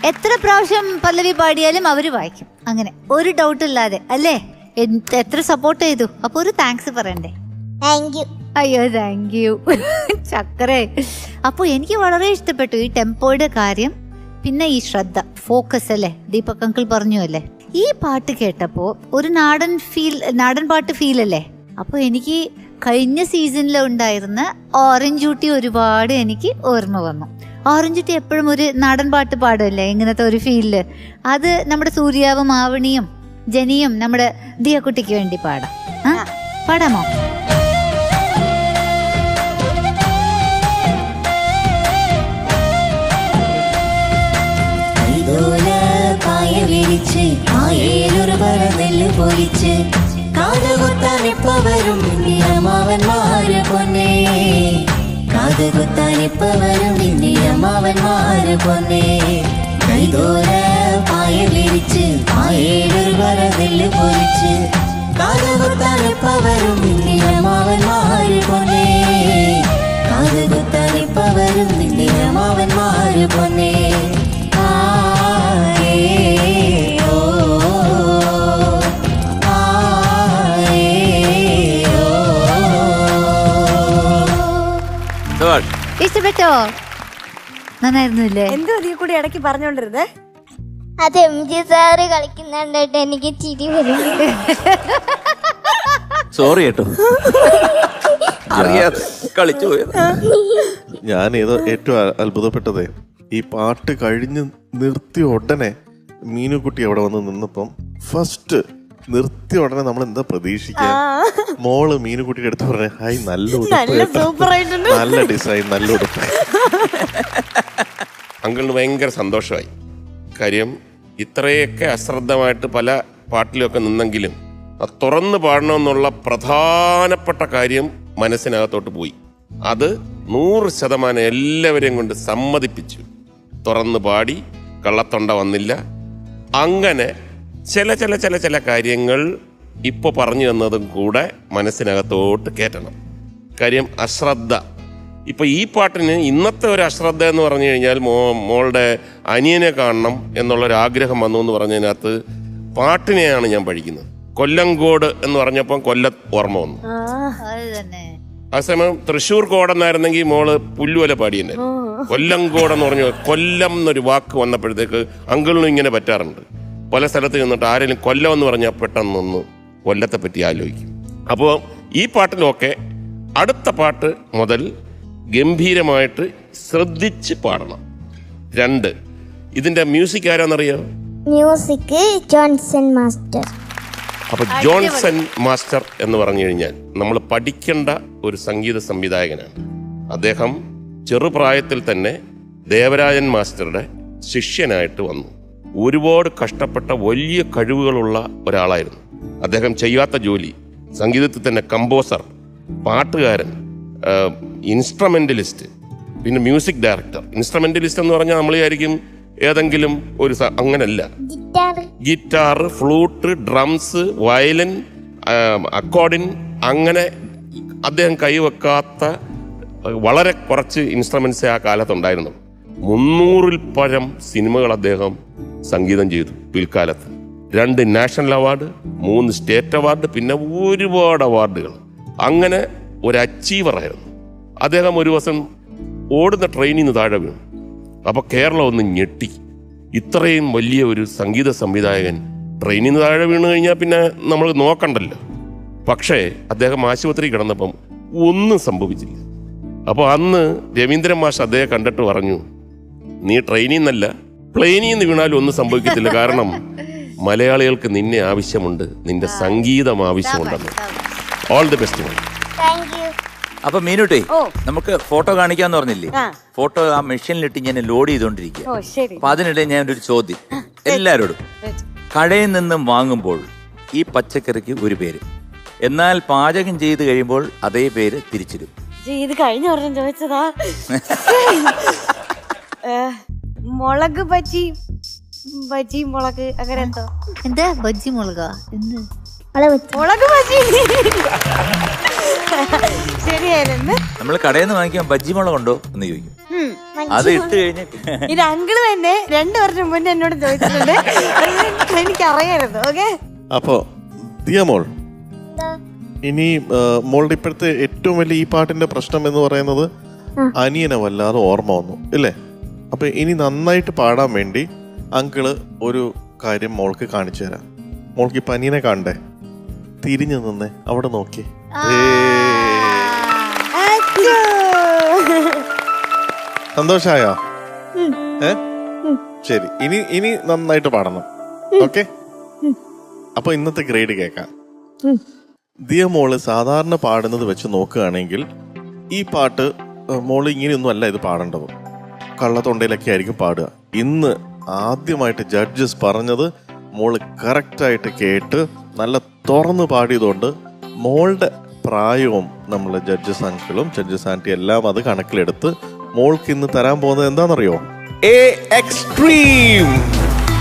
എത്ര പ്രാവശ്യം പല്ലവി പാടിയാലും അവര് വായിക്കും, അങ്ങനെ ഒരു ഡൗട്ട് ഇല്ലാതെ അല്ലേ. എത്ര സപ്പോർട്ട് ചെയ്തു. അപ്പൊ ഒരു താങ്ക്സ് പറയണ്ടേ? Thank you. അയ്യോ താങ്ക് യു ചക്കരേ. അപ്പോൾ എനിക്ക് വളരെ ഇഷ്ടപ്പെട്ടു ഈ ടെമ്പോയുടെ കാര്യം, പിന്നെ ഈ ശ്രദ്ധ, ഫോക്കസ് അല്ലേ, ദീപക് അങ്കിൾ പറഞ്ഞു അല്ലേ. ഈ പാട്ട് കേട്ടപ്പോ ഒരു നാടൻ പാട്ട് ഫീൽ അല്ലേ. അപ്പൊ എനിക്ക് കഴിഞ്ഞ സീസണിൽ ഉണ്ടായിരുന്ന ഓറഞ്ച് ഊട്ടി ഒരുപാട് എനിക്ക് ഓർമ്മ വന്നു. ഓറഞ്ച് ഊട്ടി എപ്പോഴും ഒരു നാടൻ പാട്ട് പാടുമല്ലേ, ഇങ്ങനത്തെ ഒരു ഫീലില്. അത് നമ്മുടെ സൂര്യാവും ആവണിയും ജനിയും നമ്മുടെ ദിയക്കുട്ടിക്ക് വേണ്ടി പാടാം. പാടാമോ? വിരിച്ച് ആയേലൊരു പറന്നെല്ല് പൊരിച്ച് കാതുകുത്താനിപ്പവരും നിന്നിയമാവന്മാര് പൊന്നേ, കാതുകുത്താനിപ്പവരും നിന്നിയമാവന്മാര് പൊന്നേ. കൈതോല പായ വിരിച്ച് ആയേലൊരു പറന്നെല്ല് പൊരിച്ച് കാതുകുത്താനിപ്പവരും നിന്നിയമാവന്മാര് പൊന്നേ, കാതുകുത്താനിപ്പവരും നിന്നിയമാവന്മാര് പൊന്നേ. ഇഷ്ടപ്പെട്ടോ? നന്നായിരുന്നു അല്ലേ? എന്തോ നീ കൂടി ഇടയ്ക്ക് പറഞ്ഞോണ്ടിരുന്നേ? അത് MG സാറ് കളിക്കുന്നുണ്ടായിട്ട് എനിക്ക് ചിരി വരും. സോറി കേട്ടോ, അറിയാതെ കളിച്ചു പോയത്. ഞാൻ ഏറ്റവും അത്ഭുതപ്പെട്ടതേ ഈ പാട്ട് കഴിഞ്ഞ് നിർത്തിയ ഉടനെ മീനുകുട്ടി അവിടെ വന്ന് നിന്നപ്പം ഫസ്റ്റ് നിർത്തിയ ഉടനെ നമ്മൾ എന്താ പ്രതീക്ഷിക്കുക? മോള് മീനുകുട്ടിയുടെ അടുത്ത് പറഞ്ഞ ഹായ് നല്ല ഉടുപ്പ്, നല്ല ഡിസൈൻ, നല്ല ഉടുപ്പ്. അങ്കിളിന് ഭയങ്കര സന്തോഷമായി. കാര്യം ഇത്രയൊക്കെ അശ്രദ്ധമായിട്ട് പല പാട്ടിലൊക്കെ നിന്നെങ്കിലും അത് തുറന്ന് പാടണമെന്നുള്ള പ്രധാനപ്പെട്ട കാര്യം മനസ്സിനകത്തോട്ട് പോയി. അത് 100% എല്ലാവരെയും കൊണ്ട് സമ്മതിപ്പിച്ചു. തുറന്ന് പാടി, കള്ളത്തൊണ്ട വന്നില്ല. അങ്ങനെ ചില കാര്യങ്ങൾ ഇപ്പോൾ പറഞ്ഞു തന്നതും കൂടെ മനസ്സിനകത്തോട്ട് കയറ്റണം. കാര്യം അശ്രദ്ധ. ഇപ്പം ഈ പാട്ടിന് ഇന്നത്തെ ഒരു അശ്രദ്ധ എന്ന് പറഞ്ഞു കഴിഞ്ഞാൽ മോളുടെ അനിയനെ കാണണം എന്നുള്ളൊരാഗ്രഹം വന്നു എന്ന് പറഞ്ഞതിനകത്ത് പാട്ടിനെയാണ് ഞാൻ പഠിക്കുന്നത്. കൊല്ലംകോട് എന്ന് പറഞ്ഞപ്പം കൊല്ലം ഓർമ്മ വന്നു. ആ സമയം തൃശ്ശൂർ കോടെന്നായിരുന്നെങ്കിൽ മോള് പുല്ലുവല പാടിയെന്നെ. കൊല്ലംകോട് എന്ന് പറഞ്ഞു കൊല്ലം എന്നൊരു വാക്ക് വന്നപ്പോഴത്തേക്ക് അങ്കിളിനും ഇങ്ങനെ പറ്റാറുണ്ട്. പല സ്ഥലത്ത് നിന്നിട്ട് ആരെങ്കിലും കൊല്ലം എന്ന് പറഞ്ഞാൽ പെട്ടെന്നൊന്ന് കൊല്ലത്തെ പറ്റി ആലോചിക്കും. അപ്പോൾ ഈ പാട്ടിലൊക്കെ അടുത്ത പാട്ട് മുതൽ ഗംഭീരമായിട്ട് ശ്രദ്ധിച്ച് പാടണം. 2, ഇതിന്റെ മ്യൂസിക് ആരാന്നറിയോ? Music Johnson master. അപ്പൊ ജോൺസൺ മാസ്റ്റർ എന്ന് പറഞ്ഞു കഴിഞ്ഞാൽ നമ്മൾ പഠിക്കേണ്ട ഒരു സംഗീത സംവിധായകനാണ്. അദ്ദേഹം ചെറുപ്രായത്തിൽ തന്നെ ദേവരാജൻ മാസ്റ്ററുടെ ശിഷ്യനായിട്ട് വന്നു. ഒരുപാട് കഷ്ടപ്പെട്ട വലിയ കഴിവുകളുള്ള ഒരാളായിരുന്നു. അദ്ദേഹം ചെയ്യാത്ത ജോലി, സംഗീതത്തിൽ തന്നെ കമ്പോസർ, പാട്ടുകാരൻ, ഇൻസ്ട്രുമെന്റലിസ്റ്റ്, പിന്നെ മ്യൂസിക് ഡയറക്ടർ. ഇൻസ്ട്രുമെന്റലിസ്റ്റ് എന്ന് പറഞ്ഞാൽ നമ്മൾ വിചാരിക്കും ഏതെങ്കിലും ഒരു അങ്ങനല്ല. ഗിറ്റാർ, ഫ്ലൂട്ട്, ഡ്രംസ്, വയലിൻ, അക്കോർഡിൻ, അങ്ങനെ അദ്ദേഹം കൈവെക്കാത്ത വളരെ കുറച്ച് ഇൻസ്ട്രുമെന്റ്സേ ആ കാലത്തുണ്ടായിരുന്നു. 300-ൽ പരം സിനിമകൾ അദ്ദേഹം സംഗീതം ചെയ്തു പിൽക്കാലത്ത്. 2 നാഷണൽ അവാർഡ്, 3 സ്റ്റേറ്റ് അവാർഡ്, പിന്നെ ഒരുപാട് അവാർഡുകൾ. അങ്ങനെ ഒരു അച്ചീവറായിരുന്നു അദ്ദേഹം. ഒരു ദിവസം ഓടുന്ന ട്രെയിനിൽ നിന്ന് താഴെ വീണു. അപ്പോൾ കേരളം ഒന്ന് ഞെട്ടി. ഇത്രയും വലിയ ഒരു സംഗീത സംവിധായകൻ ട്രെയിനിൽ നിന്ന് താഴെ വീണ് കഴിഞ്ഞാൽ പിന്നെ നമ്മൾ നോക്കണ്ടല്ലോ. പക്ഷേ അദ്ദേഹം ആശുപത്രി കിടന്നപ്പം ഒന്നും സംഭവിച്ചില്ല. അപ്പോൾ അന്ന് രവീന്ദ്രൻ മാഷ് അദ്ദേഹം കണ്ടിട്ട് പറഞ്ഞു, നീ ട്രെയിനിൽ നിന്നല്ല പ്ലെയിനിൽ നിന്ന് വീണാലും ഒന്നും സംഭവിക്കത്തില്ല. കാരണം മലയാളികൾക്ക് നിന്നെ ആവശ്യമുണ്ട്, നിന്റെ സംഗീതം ആവശ്യമുണ്ടെന്ന്. All the best. അപ്പൊ മീനുട്ടി, നമുക്ക് ഫോട്ടോ കാണിക്കാന്ന് പറഞ്ഞില്ലേ? ഫോട്ടോ ആ മെഷീനിലിട്ട് ഞാൻ ലോഡ് ചെയ്തോണ്ടിരിക്കുക. അപ്പൊ അതിനിടെ ഞാൻ ഒരു ചോദ്യം എല്ലാരോടും. കടയിൽ നിന്നും വാങ്ങുമ്പോൾ ഈ പച്ചക്കറിക്ക് ഒരു പേര്, എന്നാൽ പാചകം ചെയ്ത് കഴിയുമ്പോൾ അതേ പേര് തിരിച്ചിടും. ഇത് കഴിഞ്ഞ വർഷം ചോദിച്ചതാ. മുളക് ബജി, ബജി മുളക്, അങ്ങനെ എന്തോ. എന്താ ബജ്ജി മുളകാ? എന്ത് മുളക് ബജി? ശരിയായിരുന്നു. നമ്മൾ കടയിൽ നിന്ന് വാങ്ങിക്കാൻ ബജ്ജി മുളകുണ്ടോ എന്ന് ചോദിക്കും. അത് ഇട്ട് കഴിഞ്ഞ ഇത് അങ്കിള് തന്നെ 2 വർഷം മുന്നേ എന്നോട് ചോദിച്ചിട്ടുണ്ട്. എനിക്കറിയായിരുന്നു. ഓക്കെ, അപ്പോ ദിയ മോൾ, ഇനി മോളുടെ ഇപ്പോഴത്തെ ഏറ്റവും വലിയ ഈ പാട്ടിന്റെ പ്രശ്നം എന്ന് പറയുന്നത് അനിയനെ വല്ലാതെ ഓർമ്മ വന്നു ഇല്ലേ? അപ്പൊ ഇനി നന്നായിട്ട് പാടാൻ വേണ്ടി അങ്കിള് ഒരു കാര്യം മോൾക്ക് കാണിച്ചു തരാം. മോൾക്ക് ഇപ്പൊ അനിയനെ കാണണ്ടേ? തിരിഞ്ഞു നിന്നേ, അവിടെ നോക്കി. സന്തോഷായോ? ശരി, ഇനി നന്നായിട്ട് പാടണം. ഓക്കെ, അപ്പൊ ഇന്നത്തെ ഗ്രേഡ് കേൾക്കാം. ദിയ മോള് സാധാരണ പാടുന്നത് വെച്ച് നോക്കുകയാണെങ്കിൽ ഈ പാട്ട് മോള് ഇങ്ങനെയൊന്നും അല്ല ഇത് പാടേണ്ടത്. കള്ളത്തൊണ്ടയിലൊക്കെ ആയിരിക്കും പാടുക. ഇന്ന് ആദ്യമായിട്ട് ജഡ്ജസ് പറഞ്ഞത് മോള് കറക്റ്റായിട്ട് കേട്ട് നല്ല തുറന്ന് പാടിയതുകൊണ്ട് മോളുടെ പ്രായവും നമ്മളെ ജഡ്ജസ് അങ്കിളും ജഡ്ജസ് ആന്റി എല്ലാം അത് കണക്കിലെടുത്ത് മോൾക്ക് ഇന്ന് തരാൻ പോകുന്നത് എന്താണെന്നറിയോ? A extreme.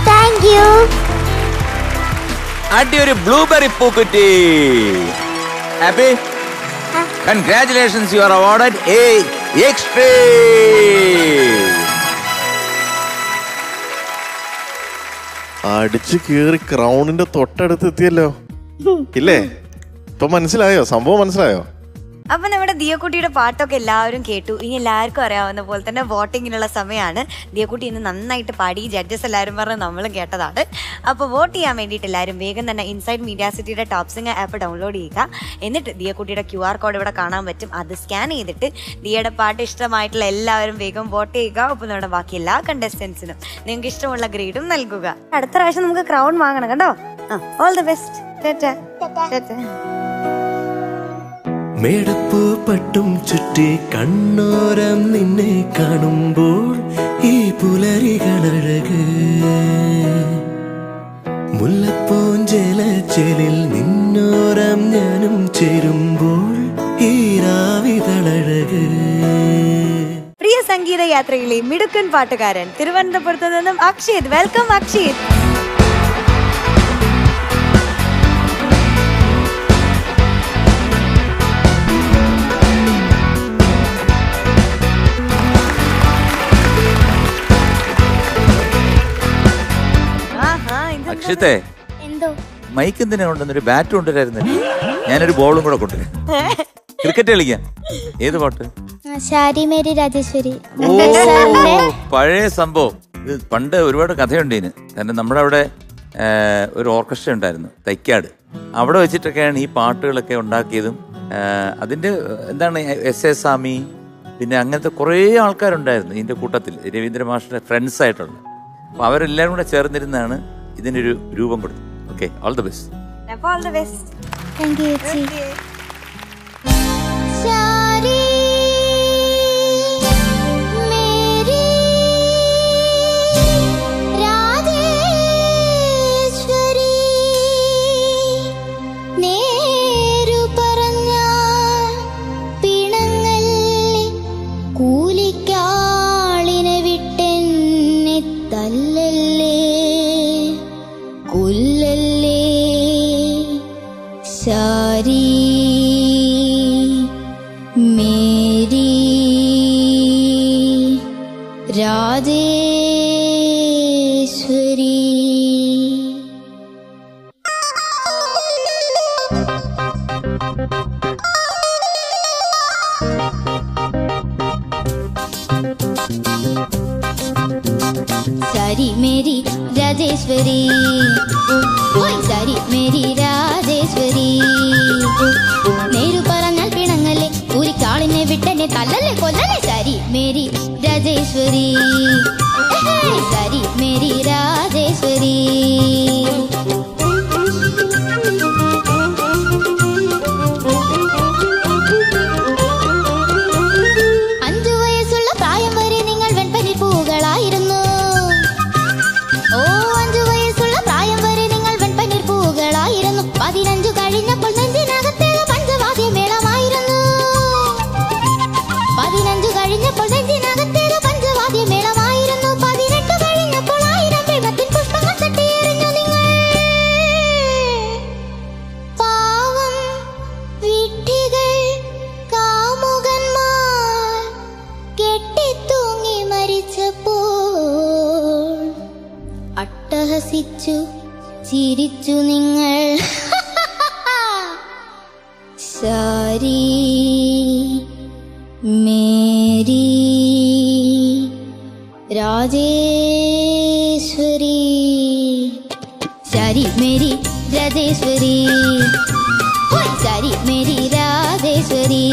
Thank you. അടി ഒരു ബ്ലൂബെറി പൂക്കുറ്റി. Happy? Congratulations, you are awarded a extreme. അടിച്ചു കീറി ക്രൗണിന്റെ തൊട്ടടുത്ത് എത്തിയല്ലോ ഇല്ലേ? ഇപ്പൊ മനസ്സിലായോ? സംഭവം മനസ്സിലായോ? അപ്പൊ നമ്മുടെ ദിയക്കുട്ടിയുടെ പാട്ടൊക്കെ എല്ലാവരും കേട്ടു. ഇനി എല്ലാവർക്കും അറിയാവുന്ന പോലെ തന്നെ വോട്ടിങ്ങിനുള്ള സമയമാണ്. ദിയക്കുട്ടി ഇന്ന് നന്നായിട്ട് പാടി, ജഡ്ജസ് എല്ലാവരും പറഞ്ഞ് നമ്മളും കേട്ടതാണ്. അപ്പോൾ വോട്ട് ചെയ്യാൻ വേണ്ടിയിട്ട് എല്ലാവരും വേഗം തന്നെ ഇൻസൈഡ് മീഡിയ സിറ്റിയുടെ ടോപ്പ് സിംഗർ ആപ്പ് ഡൗൺലോഡ് ചെയ്യുക. എന്നിട്ട് ദിയക്കുട്ടിയുടെ QR കോഡ് ഇവിടെ കാണാൻ പറ്റും. അത് സ്കാൻ ചെയ്തിട്ട് ദിയയുടെ പാട്ട് ഇഷ്ടമായിട്ടുള്ള എല്ലാവരും വേഗം വോട്ട് ചെയ്യുക. ഒപ്പം നമ്മുടെ ബാക്കി എല്ലാ കണ്ടസ്റ്റൻസിനും നിങ്ങൾക്ക് ഇഷ്ടമുള്ള ഗ്രേഡും നൽകുക. അടുത്ത പ്രാവശ്യം നമുക്ക് ക്രൗൺ വാങ്ങണം കേട്ടോ. All the best. മേടപ്പൂ പട്ടും ചുറ്റി കണ്ണോരം നിന്നെ കാണുമ്പോൾ ഈ പുലരികളഴക് മുല്ലപ്പൂഞ്ചേലച്ചേലിൽ നിന്നോരം ഞാനും ചേരുമ്പോൾ ഈ രാവിതളഴക്. പ്രിയ സംഗീത യാത്രയിലെ മിടുക്കൻ പാട്ടുകാരൻ തിരുവനന്തപുരത്ത് നിന്നും അക്ഷിത്. വെൽക്കം അക്ഷിത്. അക്ഷിത്തെ, എന്തോ മൈക്ക് എന്തിനാ കൊണ്ടുവന്നൊരു ബാറ്റ് കൊണ്ടുവരായിരുന്നില്ല? ഞാനൊരു ബോളും കൂടെ കൊണ്ടുവരാം. ക്രിക്കറ്റ് കളിക്കാം. ഏത് പാട്ട്? ശാരി മേരി രാജേശ്വരി. ഓ, പഴയ സംഭവം. ഇത് പണ്ട് ഒരുപാട് കഥയുണ്ട് ഇതിന്. കാരണം നമ്മുടെ അവിടെ ഒരു ഓർക്കസ്ട്ര ഉണ്ടായിരുന്നു, തൈക്കാട്. അവിടെ വെച്ചിട്ടൊക്കെയാണ് ഈ പാട്ടുകളൊക്കെ ഉണ്ടാക്കിയതും. അതിൻ്റെ എന്താണ് എസ് സ്വാമി, പിന്നെ അങ്ങനത്തെ കുറേ ആൾക്കാരുണ്ടായിരുന്നു ഇതിൻ്റെ കൂട്ടത്തിൽ, രവീന്ദ്ര മാഷിൻ്റെ ഫ്രണ്ട്സ് ആയിട്ടുള്ള. അപ്പോൾ അവരെല്ലാവരും കൂടെ ചേർന്നിരുന്നാണ് ഇതിനൊരു രൂപം കൊടുത്തത്. Okay, all the best. Thank you ചേച്ചി. ശാരി മേരി രാജേശ്വരി. ശാരി മേരി രാജേശ്വരി, ശാരി മേരി രാജേശ്വരി. നേരു പറഞ്ഞാൽ പിണങ്ങല്ലേ, ഊരിക്കാളിനെ വിട്ടെന്നെ തല്ലല്ലേ കൊല്ലല്ലേ. ശാരി മേരി രാജേശ്വരി, ശാരി മേരി രാജേശ്വരി. അട്ടഹസിച്ചു ചിരിച്ചു നിങ്ങൾ. ശാരി മേരി രാജേശ്വരി, ശാരി മേരി രാജേശ്വരി, ശാരി മേരി രാജേശ്വരി.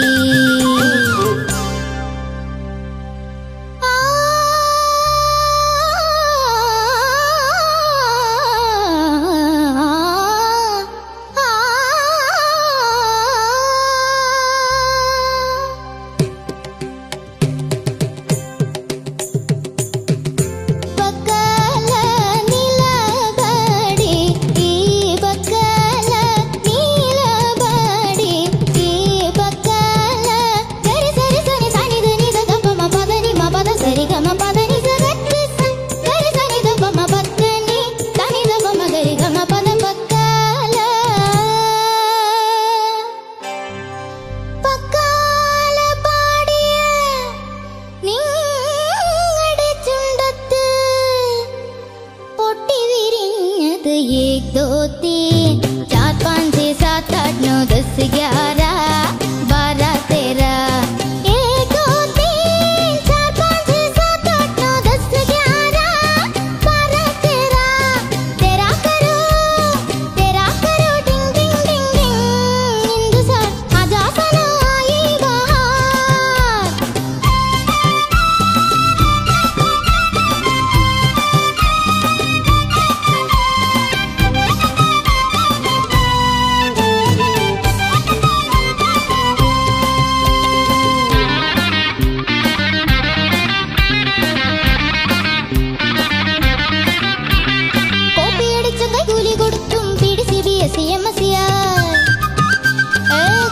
एक दो तीन चार पाँच छः सात आठ नौ 10 11 12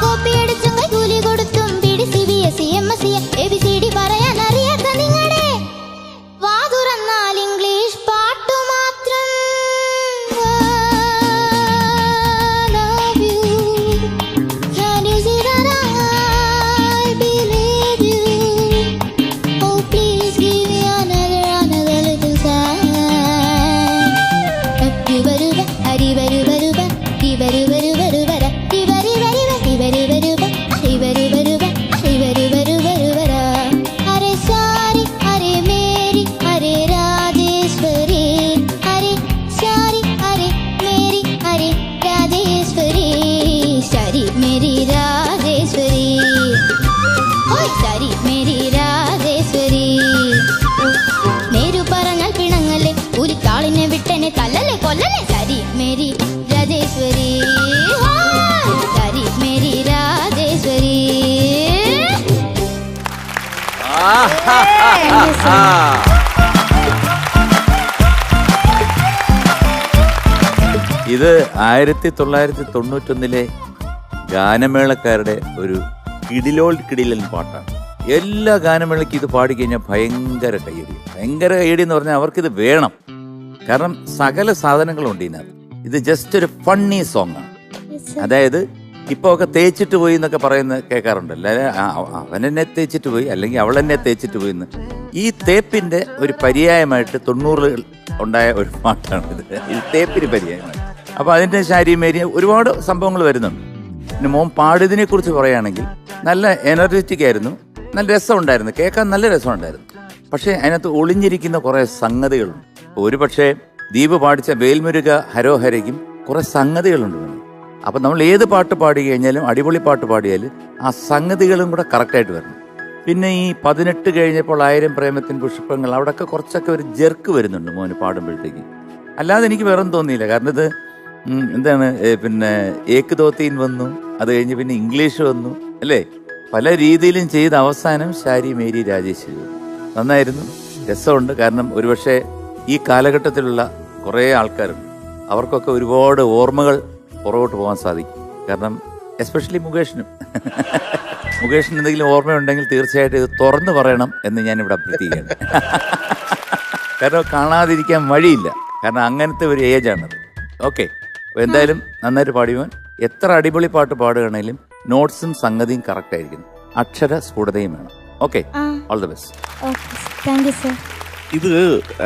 കോപ്പിയടിച്ചും കൈകൂലി കൊടുത്തും പിടിസി BSc ABCD പറയാൻ അറിയാത്ത നിങ്ങളുടെ വാ തുറന്നാൽ ഇംഗ്ലീഷ് പാട്ടു മാത്രം. Love you. Can you see that I believe you? Oh, please give me another little sign. Divaruba, adivarubaruba, divarubarubarubara, divaribariba, divarubaruba, divarubaruba, divarubarubarubara. Hare Shari, Hare Mary, Hare Rajeshwari, Hare Shari, Hare Mary, Hare Rajeshwari, Shari Mary Rajeshwari. Oi, Shari Mary Rajeshwari. നേരു പറഞ്ഞാൽ പിണങ്ങല്ലേ, ഒരു കാളിനെ വിട്ടെന്നെ തല്ലല്ലേ കൊല്ലല്ലേ. ശരി Mary Rajeshwari, ശരി Mary Rajeshwari. ഇത് 1991 ഗാനമേളക്കാരുടെ ഒരു കിടിലൻ പാട്ടാണ്. എല്ലാ ഗാനമേളയ്ക്കും ഇത് പാടിക്കഴിഞ്ഞാൽ ഭയങ്കര കയ്യടി എന്ന് പറഞ്ഞാൽ അവർക്കിത് വേണം. കാരണം സകല സാധനങ്ങളുണ്ട് ഇതിനകത്ത്. ഇത് ജസ്റ്റ് ഒരു ഫണ്ണി സോങ് ആണ്. അതായത് ഇപ്പൊ ഒക്കെ തേച്ചിട്ട് പോയി എന്നൊക്കെ പറയുന്നത് കേൾക്കാറുണ്ടല്ലോ. അവൻ എന്നെ തേച്ചിട്ട് പോയി, അല്ലെങ്കിൽ അവൾ എന്നെ തേച്ചിട്ട് പോയി എന്ന്. ഈ തേപ്പിന്റെ ഒരു പര്യായമായിട്ട് 90-കൾ ഉണ്ടായ ഒരു പാട്ടാണ് ഇത്. ഈ തേപ്പിന് പര്യായമായി. അപ്പൊ അതിന്റെ ശാരീമേരിയ ഒരുപാട് സംഭവങ്ങൾ വരുന്നുണ്ട്. പിന്നെ മോൻ പാടിയതിനെ കുറിച്ച് പറയുകയാണെങ്കിൽ നല്ല എനർജറ്റിക് ആയിരുന്നു, നല്ല രസമുണ്ടായിരുന്നു, കേൾക്കാൻ നല്ല രസമുണ്ടായിരുന്നു. പക്ഷേ അതിനകത്ത് ഒളിഞ്ഞിരിക്കുന്ന കുറേ സംഗതികളുണ്ട്. ഒരു പക്ഷേ ദീപ് പാടിച്ച വേൽമുരുക ഹരോഹരയ്ക്കും കുറേ സംഗതികളുണ്ട്. അപ്പം നമ്മൾ ഏത് പാട്ട് പാടി കഴിഞ്ഞാലും, അടിപൊളി പാട്ട് പാടിയാൽ ആ സംഗതികളും കൂടെ കറക്റ്റായിട്ട് വരണം. പിന്നെ ഈ 18 കഴിഞ്ഞപ്പോൾ 1000 പ്രേമത്തിൻ പുഷ്പങ്ങൾ, അവിടെയൊക്കെ കുറച്ചൊക്കെ ഒരു ജെർക്ക് വരുന്നുണ്ട് മോന് പാടുമ്പോഴത്തേക്ക്. അല്ലാതെ എനിക്ക് വേറെ തോന്നിയില്ല. കാരണം ഇത് എന്താണ്, പിന്നെ ഏക്ക് ദോത്തീൻ വന്നു, അത് കഴിഞ്ഞ് പിന്നെ ഇംഗ്ലീഷ് വന്നു, അല്ലേ? പല രീതിയിലും ചെയ്ത അവസാനം ശാരി മേരി രാജേശ്വരി. നന്നായിരുന്നു, രസമുണ്ട്. കാരണം ഒരുപക്ഷെ ഈ കാലഘട്ടത്തിലുള്ള കുറേ ആൾക്കാരുണ്ട്, അവർക്കൊക്കെ ഒരുപാട് ഓർമ്മകൾ പുറകോട്ട് പോകാൻ സാധിക്കും. കാരണം എസ്പെഷ്യലി മുകേഷിന് എന്തെങ്കിലും ഓർമ്മയുണ്ടെങ്കിൽ തീർച്ചയായിട്ടും ഇത് തുറന്നു പറയണം എന്ന് ഞാനിവിടെ അഭ്യർത്ഥിക്കുകയാണ്. കാരണം കാണാതിരിക്കാൻ വഴിയില്ല. കാരണം അങ്ങനത്തെ ഒരു ഏജാണത്. ഓക്കെ, അപ്പോൾ എന്തായാലും നന്നായിട്ട് പാടിയവൻ. എത്ര അടിപൊളി പാട്ട് പാടുകയാണെങ്കിലും നോട്ട്സും സംഗതിയും കറക്റ്റ് ആയിരിക്കണം, അക്ഷര സ്ഫുടതയും വേണം. Okay, all the best. Thank you sir. ഇത്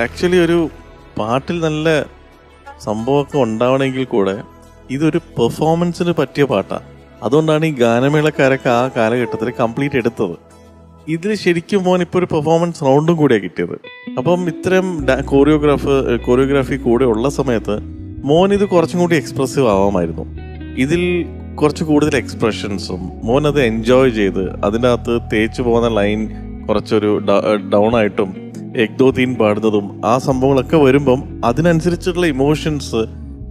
ആക്ച്വലി ഒരു പാട്ടിൽ നല്ല സംഭവമൊക്കെ ഉണ്ടാവണമെങ്കിൽ കൂടെ ഇതൊരു പെർഫോമൻസിന് പറ്റിയ പാട്ടാണ്. അതുകൊണ്ടാണ് ഈ ഗാനമേളക്കാരൊക്കെ ആ കാലഘട്ടത്തിൽ കംപ്ലീറ്റ് എടുത്തത്. ഇതിൽ ശരിക്കും മോൻ ഇപ്പോൾ ഒരു പെർഫോമൻസ് റൗണ്ടും കൂടിയാണ് കിട്ടിയത്. അപ്പം ഇത്തരം കോറിയോഗ്രാഫി കൂടെ ഉള്ള സമയത്ത് മോൻ ഇത് കുറച്ചും കൂടി എക്സ്പ്രസീവ് ആവാമായിരുന്നു. ഇതിൽ കുറച്ച് കൂടുതൽ എക്സ്പ്രഷൻസും മോൻ അത് എൻജോയ് ചെയ്ത് അതിൻ്റെ അകത്ത് തേച്ചു പോകുന്ന ലൈൻ കുറച്ചൊരു ഡൗൺ ആയിട്ടും എക് ദോ തീൻ പാടുന്നതും ആ സംഭവങ്ങളൊക്കെ വരുമ്പം അതിനനുസരിച്ചുള്ള ഇമോഷൻസ്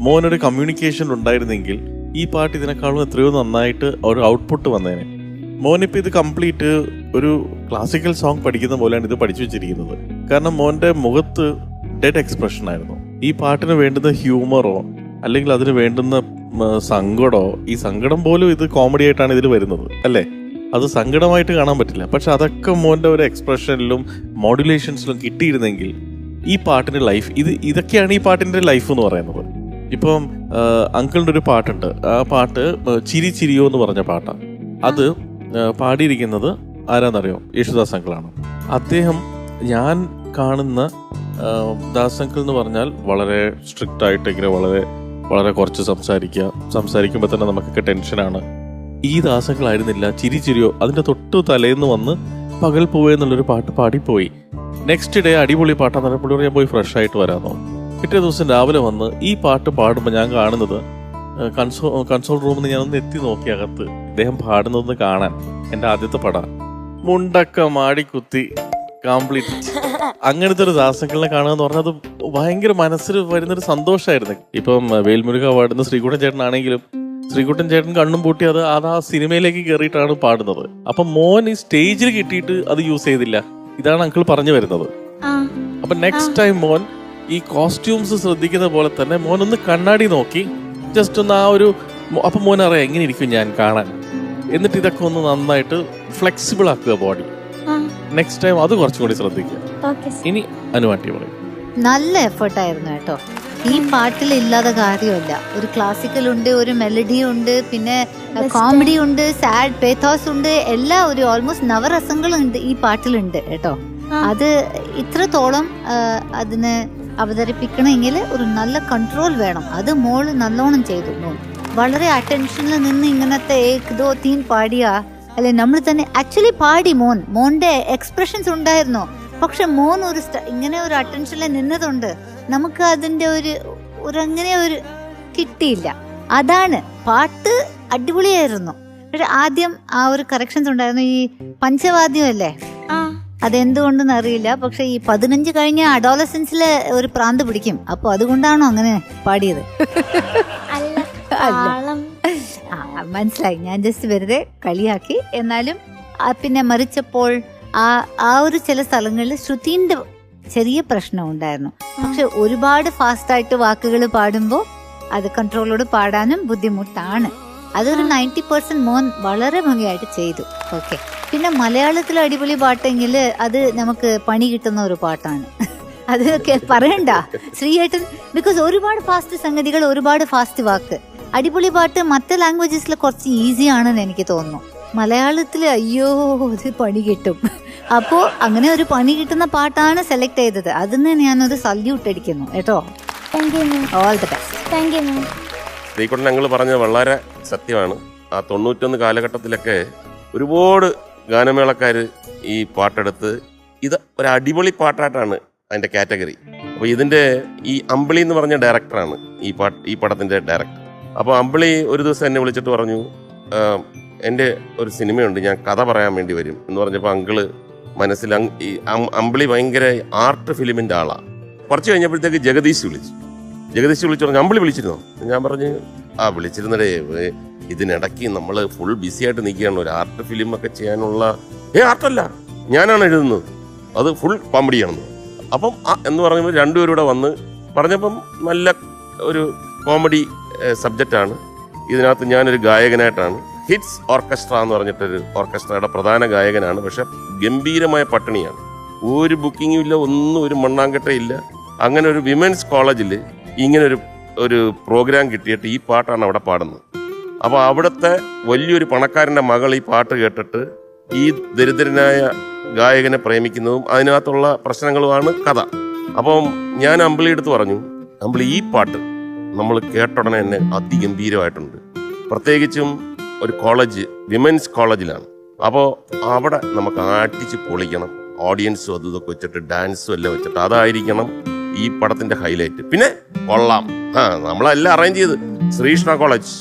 മോനൊരു കമ്മ്യൂണിക്കേഷൻ ഉണ്ടായിരുന്നെങ്കിൽ ഈ പാട്ട് ഇതിനേക്കാളും എത്രയോ നന്നായിട്ട് ഒരു ഔട്ട്പുട്ട് വന്നേനെ. മോനിപ്പോൾ ഇത് കംപ്ലീറ്റ് ഒരു ക്ലാസിക്കൽ സോങ് പഠിക്കുന്ന പോലെയാണ് ഇത് പഠിച്ചു വെച്ചിരിക്കുന്നത്. കാരണം മോൻ്റെ മുഖത്ത് ഡെഡ് എക്സ്പ്രഷൻ ആയിരുന്നു. ഈ പാട്ടിന് വേണ്ടുന്ന ഹ്യൂമറോ അല്ലെങ്കിൽ അതിന് വേണ്ടുന്ന സങ്കടമോ, ഈ സങ്കടം പോലും ഇത് കോമഡി ആയിട്ടാണ് ഇതിൽ വരുന്നത്, അല്ലേ? അത് സങ്കടമായിട്ട് കാണാൻ പറ്റില്ല. പക്ഷെ അതൊക്കെ മോൻ്റെ ഒരു എക്സ്പ്രഷനിലും മോഡുലേഷൻസിലും കിട്ടിയിരുന്നെങ്കിൽ ഈ പാട്ടിൻ്റെ ലൈഫ്, ഇതൊക്കെയാണ് ഈ പാട്ടിൻ്റെ ലൈഫ് എന്ന് പറയുന്നത്. ഇപ്പം അങ്കിളിൻ്റെ ഒരു പാട്ടുണ്ട്, ആ പാട്ട് ചിരി ചിരിയോ എന്ന് പറഞ്ഞ പാട്ടാണ്. അത് പാടിയിരിക്കുന്നത് ആരാന്നറിയോ? യേശുദാസ് അങ്കിളാണ്. അദ്ദേഹം ഞാൻ കാണുന്ന ദാസ് അങ്കിൾ എന്ന് പറഞ്ഞാൽ വളരെ സ്ട്രിക്റ്റ് ആയിട്ട് ഇങ്ങനെ വളരെ കുറച്ച് സംസാരിക്കുമ്പോൾ തന്നെ നമുക്കൊക്കെ ടെൻഷനാണ്. ഈ ദാസ് അങ്കിൾ ആയിരുന്നില്ല. ചിരി ചിരിയോ അതിൻ്റെ തൊട്ട് തലേന്ന് വന്ന് പകൽ പോവേ എന്നുള്ളൊരു പാട്ട് പാടിപ്പോയി. നെക്സ്റ്റ് ഡേ അടിപൊളി പാട്ടാന്ന് പറഞ്ഞപ്പോൾ ഞാൻ പോയി ഫ്രഷ് ആയിട്ട് വരാമെന്നോ. പിറ്റേ ദിവസം രാവിലെ വന്ന് ഈ പാട്ട് പാടുമ്പോൾ ഞാൻ കാണുന്നത് കൺസോൾ റൂമിൽ നിന്ന് ഞാനൊന്ന് എത്തി നോക്കി അകത്ത് ഇദ്ദേഹം പാടുന്നതെന്ന് കാണാൻ. എൻ്റെ ആദ്യത്തെ പട മുണ്ടൊക്കെ മാടിക്കുത്തി കംപ്ലീറ്റ്. അങ്ങനത്തെ ഒരു ദാസങ്കളിനെ കാണുക എന്ന് പറഞ്ഞാൽ അത് ഭയങ്കര മനസ്സിൽ വരുന്നൊരു സന്തോഷമായിരുന്നു. ഇപ്പം വേൽമുരുക പാടുന്ന ശ്രീകുട്ടൻ ചേട്ടനാണെങ്കിലും ശ്രീകുട്ടൻ ചേട്ടൻ കണ്ണും പൂട്ടി അത് ആ സിനിമയിലേക്ക് കയറിയിട്ടാണ് പാടുന്നത്. അപ്പം മോൻ ഈ സ്റ്റേജിൽ കിട്ടിയിട്ട് അത് യൂസ് ചെയ്തില്ല. ഇതാണ് അങ്കിൾ പറഞ്ഞു വരുന്നത്. അപ്പൊ നെക്സ്റ്റ് ടൈം മോൻ ഈ കോസ്റ്റ്യൂംസ് ശ്രദ്ധിക്കുന്ന പോലെ തന്നെ മോൻ ഒന്ന് കണ്ണാടി നോക്കി ജസ്റ്റ് ഒന്ന് ആ ഒരു അപ്പം മോനറിയാം എങ്ങനെ ഇരിക്കും ഞാൻ കാണാൻ. എന്നിട്ട് ഇതൊക്കെ ഒന്ന് നന്നായിട്ട് ഫ്ലെക്സിബിൾ ആക്കുക ബോഡി. നെക്സ്റ്റ് ടൈം അത് കുറച്ചും കൂടി ശ്രദ്ധിക്കുക. ഇനി അനുവാട്ടി പറയും. നല്ല എഫേർട്ടായിരുന്നു കേട്ടോ. ഈ പാട്ടിൽ ഇല്ലാത്ത കാര്യമല്ല. ഒരു ക്ലാസിക്കൽ ഉണ്ട്, ഒരു മെലഡി ഉണ്ട്, പിന്നെ കോമഡി ഉണ്ട്, സാഡ് പേത്തോസ് ഉണ്ട്, എല്ലാ ഒരു ഓൾമോസ്റ്റ് നവരസങ്ങളുണ്ട് ഈ പാട്ടിലുണ്ട് കേട്ടോ. അത് ഇത്രത്തോളം അതിന് അവതരിപ്പിക്കണമെങ്കിൽ ഒരു നല്ല കൺട്രോൾ വേണം. അത് മോള് നല്ലോണം ചെയ്തു. മോൾ വളരെ അറ്റൻഷനിൽ നിന്ന് ഇങ്ങനത്തെ ഏക് ദോ തീൻ പാടിയാ അല്ലെ, നമ്മൾ തന്നെ ആക്ച്വലി പാടി. മോന്റെ എക്സ്പ്രഷൻസ് ഉണ്ടായിരുന്നു. പക്ഷെ മോൻ ഒരു ഇങ്ങനെ ഒരു അറ്റൻഷനിൽ നിന്നതുകൊണ്ട് നമുക്ക് അതിന്റെ ഒരു അങ്ങനെ ഒരു കിട്ടിയില്ല. അതാണ് പാട്ട് അടിപൊളിയായിരുന്നു. പക്ഷെ ആദ്യം ആ ഒരു കറക്ഷൻസ് ഉണ്ടായിരുന്നു. ഈ പഞ്ചവാദ്യം അല്ലേ, അതെന്തുകൊണ്ടെന്ന് അറിയില്ല. പക്ഷെ ഈ 15 കഴിഞ്ഞ അഡോളസൻസില് ഒരു പ്രാന്ത് പിടിക്കും. അപ്പൊ അതുകൊണ്ടാണോ അങ്ങനെ പാടിയത്? മനസ്സിലായി, ഞാൻ ജസ്റ്റ് വെറുതെ കളിയാക്കി. എന്നാലും പിന്നെ മറിച്ചപ്പോൾ ആ ഒരു ചില സ്ഥലങ്ങളിൽ ശ്രുതിന്റെ ചെറിയ പ്രശ്നം ഉണ്ടായിരുന്നു. പക്ഷെ ഒരുപാട് ഫാസ്റ്റായിട്ട് വാക്കുകൾ പാടുമ്പോൾ അത് കൺട്രോളോട് പാടാനും ബുദ്ധിമുട്ടാണ്. അതൊരു 90% മോൻ വളരെ ഭംഗിയായിട്ട് ചെയ്തു. ഓക്കെ. പിന്നെ മലയാളത്തിൽ അടിപൊളി പാട്ടെങ്കിൽ അത് നമുക്ക് പണി കിട്ടുന്ന ഒരു പാട്ടാണ്. അതൊക്കെ പറയണ്ട ശ്രീയേട്ടൻ. ബിക്കോസ് ഒരുപാട് ഫാസ്റ്റ് സംഗതികൾ, ഒരുപാട് ഫാസ്റ്റ് വാക്ക്. അടിപൊളി പാട്ട് മറ്റ് ലാംഗ്വേജസിൽ കുറച്ച് ഈസി ആണെന്ന് എനിക്ക് തോന്നുന്നു. മലയാളത്തിൽ അയ്യോ അത് പണി കിട്ടും. അപ്പോൾ അങ്ങനെ ഒരു പണി കിട്ടുന്ന പാട്ടാണ് സെലക്ട് ചെയ്തത്. അതിന് ഞാനൊരു സല്യൂട്ട് അടിക്കുന്നു കേട്ടോ. All the best. ശ്രീകുട്ടൻ ഞങ്ങൾ പറഞ്ഞത് വളരെ സത്യമാണ്. ആ 91 കാലഘട്ടത്തിലൊക്കെ ഒരുപാട് ഗാനമേളക്കാർ ഈ പാട്ടെടുത്ത് ഇത് ഒരു അടിപൊളി പാട്ടായിട്ടാണ് അതിൻ്റെ കാറ്റഗറി. അപ്പോൾ ഇതിൻ്റെ ഈ അമ്പിളി എന്ന് പറഞ്ഞ ഡയറക്ടറാണ് ഈ പടത്തിൻ്റെ ഡയറക്ടർ. അപ്പോൾ അമ്പിളി ഒരു ദിവസം എന്നെ വിളിച്ചിട്ട് പറഞ്ഞു, എൻ്റെ ഒരു സിനിമയുണ്ട്, ഞാൻ കഥ പറയാൻ വേണ്ടി വരും എന്ന് പറഞ്ഞപ്പോൾ അങ്കിള് മനസ്സിൽ ഈ അമ്പിളി ഭയങ്കര ആർട്ട് ഫിലിമിൻ്റെ ആളാണ്. കുറച്ച് കഴിഞ്ഞപ്പോഴത്തേക്ക് ജഗദീഷ് വിളിച്ചു പറഞ്ഞു, അമ്പിളി വിളിച്ചിരുന്നോ? ഞാൻ പറഞ്ഞു വിളിച്ചിരുന്നടേ, ഇതിനിടയ്ക്ക് നമ്മൾ ഫുൾ ബിസി ആയിട്ട് നിൽക്കുകയാണ്, ഒരു ആർട്ട് ഫിലിം ഒക്കെ ചെയ്യാനുള്ള. ആർട്ടല്ല, ഞാനാണ് എഴുതുന്നത്, അത് ഫുൾ കോമഡിയാണെന്ന്. അപ്പം എന്ന് പറഞ്ഞപ്പോൾ രണ്ടുപേരും കൂടെ വന്ന് പറഞ്ഞപ്പം നല്ല ഒരു കോമഡി സബ്ജക്റ്റാണ്. ഇതിനകത്ത് ഞാനൊരു ഗായകനായിട്ടാണ്, ഹിറ്റ്സ് ഓർക്കസ്ട്ര എന്ന് പറഞ്ഞിട്ടൊരു ഓർക്കസ്ട്രയുടെ പ്രധാന ഗായകനാണ്. പക്ഷെ ഗംഭീരമായ പട്ടിണിയാണ്, ഒരു ബുക്കിങ്ങും ഇല്ല, ഒന്നും ഒരു മണ്ണാങ്കട്ടയില്ല. അങ്ങനെ ഒരു വിമൻസ് കോളേജിൽ ഇങ്ങനെ ഒരു പ്രോഗ്രാം കിട്ടിയിട്ട് ഈ പാട്ടാണ് അവിടെ പാടുന്നത്. അപ്പോൾ അവിടുത്തെ വലിയൊരു പണക്കാരൻ്റെ മകൾ ഈ പാട്ട് കേട്ടിട്ട് ഈ ദരിദ്രനായ ഗായകനെ പ്രേമിക്കുന്നതും അതിനകത്തുള്ള പ്രശ്നങ്ങളുമാണ് കഥ. അപ്പം ഞാൻ അമ്പിളി എടുത്ത് പറഞ്ഞു, അമ്പിളി ഈ പാട്ട് നമ്മൾ കേട്ടുടനെ തന്നെ അതിഗംഭീരമായിട്ടുണ്ട്. പ്രത്യേകിച്ചും ഒരു കോളേജ്, വിമൻസ് കോളേജിലാണ്. അപ്പോൾ അവിടെ നമുക്ക് ആട്ടിച്ച് പൊളിക്കണം, ഓഡിയൻസും അതും ഇതൊക്കെ വെച്ചിട്ട് ഡാൻസും എല്ലാം വെച്ചിട്ട് അതായിരിക്കണം ഈ പടത്തിന്റെ ഹൈലൈറ്റ്. പിന്നെ കൊള്ളാം, നമ്മളെല്ലാം അറേഞ്ച് ചെയ്ത് ശ്രീകൃഷ്ണ കോളേജ്,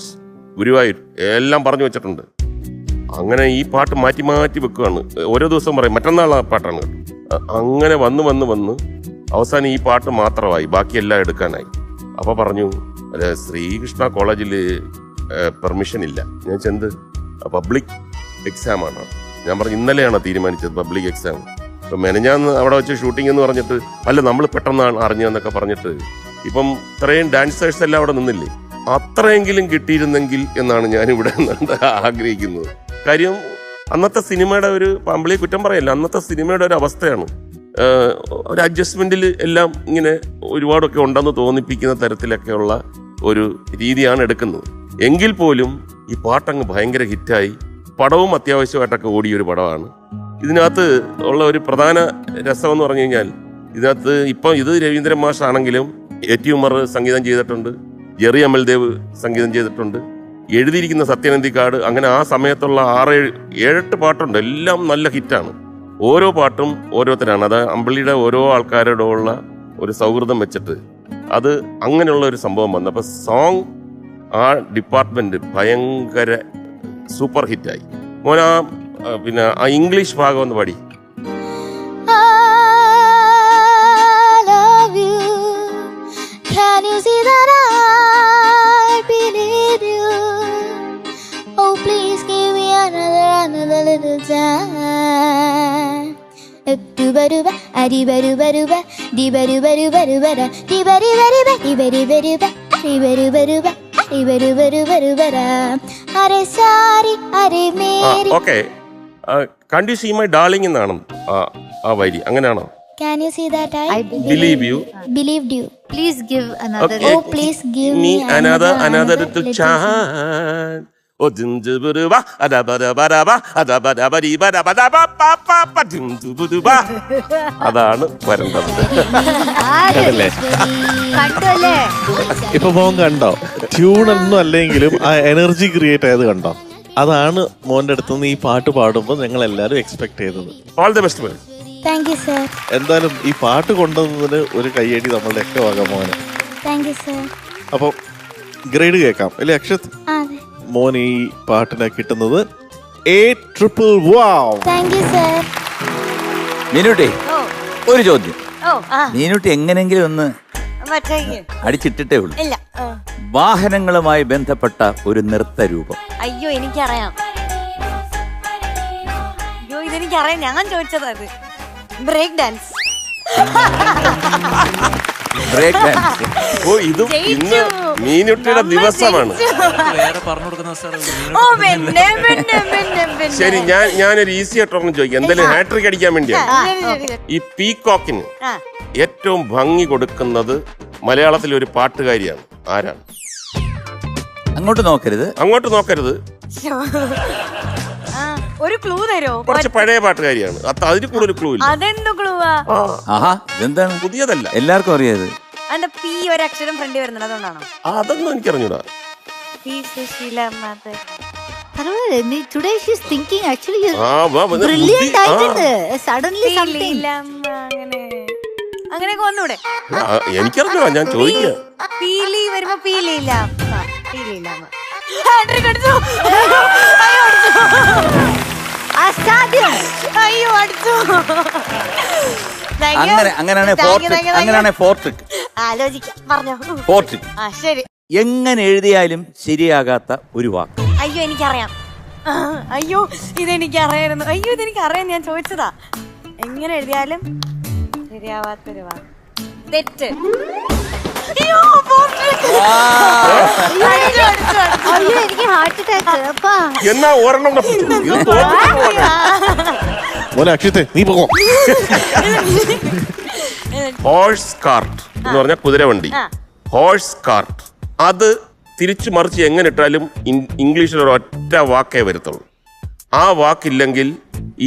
ഗുരുവായൂർ എല്ലാം പറഞ്ഞു വെച്ചിട്ടുണ്ട്. അങ്ങനെ ഈ പാട്ട് മാറ്റി മാറ്റി വെക്കുകയാണ്. ഓരോ ദിവസം പറയും മറ്റന്നാൾ ആ പാട്ടാണ്. അങ്ങനെ വന്ന് അവസാനം ഈ പാട്ട് മാത്രമായി, ബാക്കിയെല്ലാം എടുക്കാനായി. അപ്പോൾ പറഞ്ഞു, അല്ലെ ശ്രീകൃഷ്ണ കോളേജിൽ പെർമിഷൻ ഇല്ല. ഞാൻ ചെന്ത് പബ്ലിക് എക്സാം ആണ്. ഞാൻ പറഞ്ഞു ഇന്നലെയാണ് തീരുമാനിച്ചത് പബ്ലിക് എക്സാം. ഇപ്പം മെനഞ്ഞാന്ന് അവിടെ വെച്ച് ഷൂട്ടിംഗ് എന്ന് പറഞ്ഞിട്ട് അല്ല നമ്മൾ പെട്ടെന്നാണ് അറിഞ്ഞതെന്നൊക്കെ പറഞ്ഞിട്ട് ഇപ്പം ഇത്രയും ഡാൻസേഴ്സ് എല്ലാം അവിടെ നിന്നില്ലേ, അത്രയെങ്കിലും കിട്ടിയിരുന്നെങ്കിൽ എന്നാണ് ഞാനിവിടെ ആഗ്രഹിക്കുന്നത്. കാര്യം അന്നത്തെ സിനിമയുടെ ഒരു അമ്പിളി കുറ്റം പറയല്ല, അന്നത്തെ സിനിമയുടെ ഒരു അവസ്ഥയാണ്. ഒരു അഡ്ജസ്റ്റ്മെന്റിൽ എല്ലാം ഇങ്ങനെ ഒരുപാടൊക്കെ ഉണ്ടെന്ന് തോന്നിപ്പിക്കുന്ന തരത്തിലൊക്കെയുള്ള ഒരു രീതിയാണ് എടുക്കുന്നത്. എങ്കിൽ പോലും ഈ പാട്ടങ്ങ് ഭയങ്കര ഹിറ്റായി. പടവും അത്യാവശ്യമായിട്ടൊക്കെ ഓടിയൊരു പടമാണ്. ഇതിനകത്ത് ഉള്ള ഒരു പ്രധാന രസമെന്ന് പറഞ്ഞു കഴിഞ്ഞാൽ, ഇതിനകത്ത് ഇപ്പം ഇത് രവീന്ദ്രൻ മാഷ് ആണെങ്കിലും A.T. ഉമർ സംഗീതം ചെയ്തിട്ടുണ്ട്, ജെറി അമൽദേവ് സംഗീതം ചെയ്തിട്ടുണ്ട്, എഴുതിയിരിക്കുന്ന സത്യനന്ദിക്കാട്. അങ്ങനെ ആ സമയത്തുള്ള 6-7 പാട്ടുണ്ട്, എല്ലാം നല്ല ഹിറ്റാണ്. ഓരോ പാട്ടും ഓരോരുത്തരാണ്. അത് അമ്പിളിയുടെ ഓരോ ആൾക്കാരോടുള്ള ഒരു സൗഹൃദം വെച്ചിട്ട് അത് അങ്ങനെയുള്ള ഒരു സംഭവം വന്നു. അപ്പോൾ സോങ് ആ ഡിപ്പാർട്ട്മെന്റ് ഭയങ്കര സൂപ്പർ ഹിറ്റായി. മോനാ പിന്നെ ആ ഇംഗ്ലീഷ് ഭാഗം ഒന്ന് പാടി. Can you see that I believe you? Oh, please give me another little time. Duba-duba, adiba-duba-duba, diba-duba-duba-duba, diba-diba-duba, diba-diba-duba, diba-diba-duba, ഇവരു വരു വരു വരാ അരെ സാരി അരെ മേരി. ഓക്കെ, കണ്ട് യു സീ മൈ ഡാർലിംഗ് എന്നാണ് ആ വരി, അങ്ങനെയാണോ? Can you see that I Believe you. believed you? Please give another. Okay. Oh, please give me another little chance. Oh, dindubuduba, adabadabadaba, adabadabadibadabadabapapapa, dindubuduba. അതാണ് വരേണ്ടത്. അതല്ലേ കണ്ടല്ലേ? ഇപ്പൊ മോൻ കണ്ടോ, ട്യൂണൊന്നും അല്ലെങ്കിലും ആ എനർജി ക്രിയേറ്റ് ആയത് കണ്ടോ? അതാണ് മോന്റെ അടുത്തുനിന്ന് ഈ പാട്ട് പാടുമ്പോൾ ഞങ്ങൾ എല്ലാരും എക്സ്പെക്ട് ചെയ്തത്. ഓൾ ദി ബെസ്റ്റ് മോൻ. Thank you, sir. എന്തായാലും ഈ പാട്ട് കൊണ്ടുവന്നതിന് ഒരു കയ്യടി നമ്മളുടെ ഒക്കെ വക മോന്. Thank you, sir. അപ്പൊ ഗ്രേഡ് കേൾക്കാം അല്ലേ അക്ഷത്? അതെ. മോൻ ഈ പാട്ടിനെ കിട്ടുന്നത് A++. Thank you, sir. Meenutty, ഒരു ചോദ്യം. ഓ ആ മീനുട്ടി എങ്ങനെങ്കിലും ഒന്ന് മറ്റേ അടിച്ചിട്ടേ ഉള്ളൂ. ഇല്ല. വാഹനങ്ങളുമായി ബന്ധപ്പെട്ട ഒരു നൃത്ത രൂപം. അയ്യോ എനിക്കറിയാം. അയ്യോ ഇതെനിക്കറിയാം. ഞാൻ ചോദിച്ചത് അത് ബ്രേക്ക് ഡാൻസ്. Break dance. ഓ, ഇതും ഇന്ന് മീനുട്ടിയുടെ ദിവസമാണ്. ഓ പിന്നെ പിന്നെ പിന്നെ പിന്നെ ശരി, ഞാനൊരു ഈസി ആയിട്ടൊന്നും ചോദിക്കാം. എന്തായാലും ഹാട്രിക് അടിക്കാൻ വേണ്ടിയാണ്. ഈ പീകോക്കിന് ഏറ്റവും ഭംഗി കൊടുക്കുന്നത് മലയാളത്തിലെ ഒരു പാട്ടുകാരിയാണ്. ആരാണ്? അങ്ങോട്ട് നോക്കരുത്. അങ്ങോട്ട് നോക്കരുത്. ഒരു ക്ലൂ തരോ? കുറച്ച് പഴയ പാട്ടുകാരിയാണ്. അതിന് കൂടുതൽ ക്ലൂ ഇല്ല. അതെന്ത് ക്ലൂവാ? ആഹാ, ഇതെന്താണ്? പുതിയതല്ല, എല്ലാവർക്കും അറിയാത്. അതിന്റെ പി ഒരക്ഷരം ഫ്രണ്ട് വരുന്നത് അതുകൊണ്ടാണോ? അതൊന്നും എനിക്കറിഞ്ഞൂടാ. P Susheela mother. പരവായില്ല. Today she's thinking actually ബുദ്ധി. brilliant ആയിട്ടുണ്ട്. Suddenly something. അങ്ങനെയൊക്കെ വന്നൂടെ? എനിക്കറിഞ്ഞൂടാ, ഞാൻ ചോദിക്കുക. പീലി വരുമ്പോ പീലിയില്ല. അയ്യോ അടിച്ചു. അങ്ങനെയാണ് ഫോർട്രിക്. ആലോചിക്കാം. പറഞ്ഞോ. ഫോർട്രിക്. ആ ശരി. എങ്ങനെ എഴുതിയാലും ശരിയാകാത്ത ഒരു വാക്ക്. അയ്യോ എനിക്കറിയാം. അയ്യോ ഇതെനിക്കറിയായിരുന്നു. അയ്യോ ഇതെനിക്കറിയാം. ഞാൻ ചോദിച്ചതാ. എങ്ങനെ എഴുതിയാലും ശരിയാവാത്തൊരു വാക്ക്. തെറ്റ്. അയ്യോ അയ്യോ എനിക്ക് ഹാർട്ട് അറ്റാക്ക്. എന്നാ ഒരെണ്ണം മോനെ അക്ഷത്തെ നീ പോകോ. ഹോഴ്സ് കാർട്ട് എന്ന് പറഞ്ഞ കുതിരവണ്ടി. ഹോഴ്സ് കാർട്ട് അത് തിരിച്ചു മറിച്ച് എങ്ങനെ ഇട്ടാലും ഇംഗ്ലീഷിൽ ഒരു ഒറ്റ വാക്കേ വരത്തുള്ളൂ. ആ വാക്കില്ലെങ്കിൽ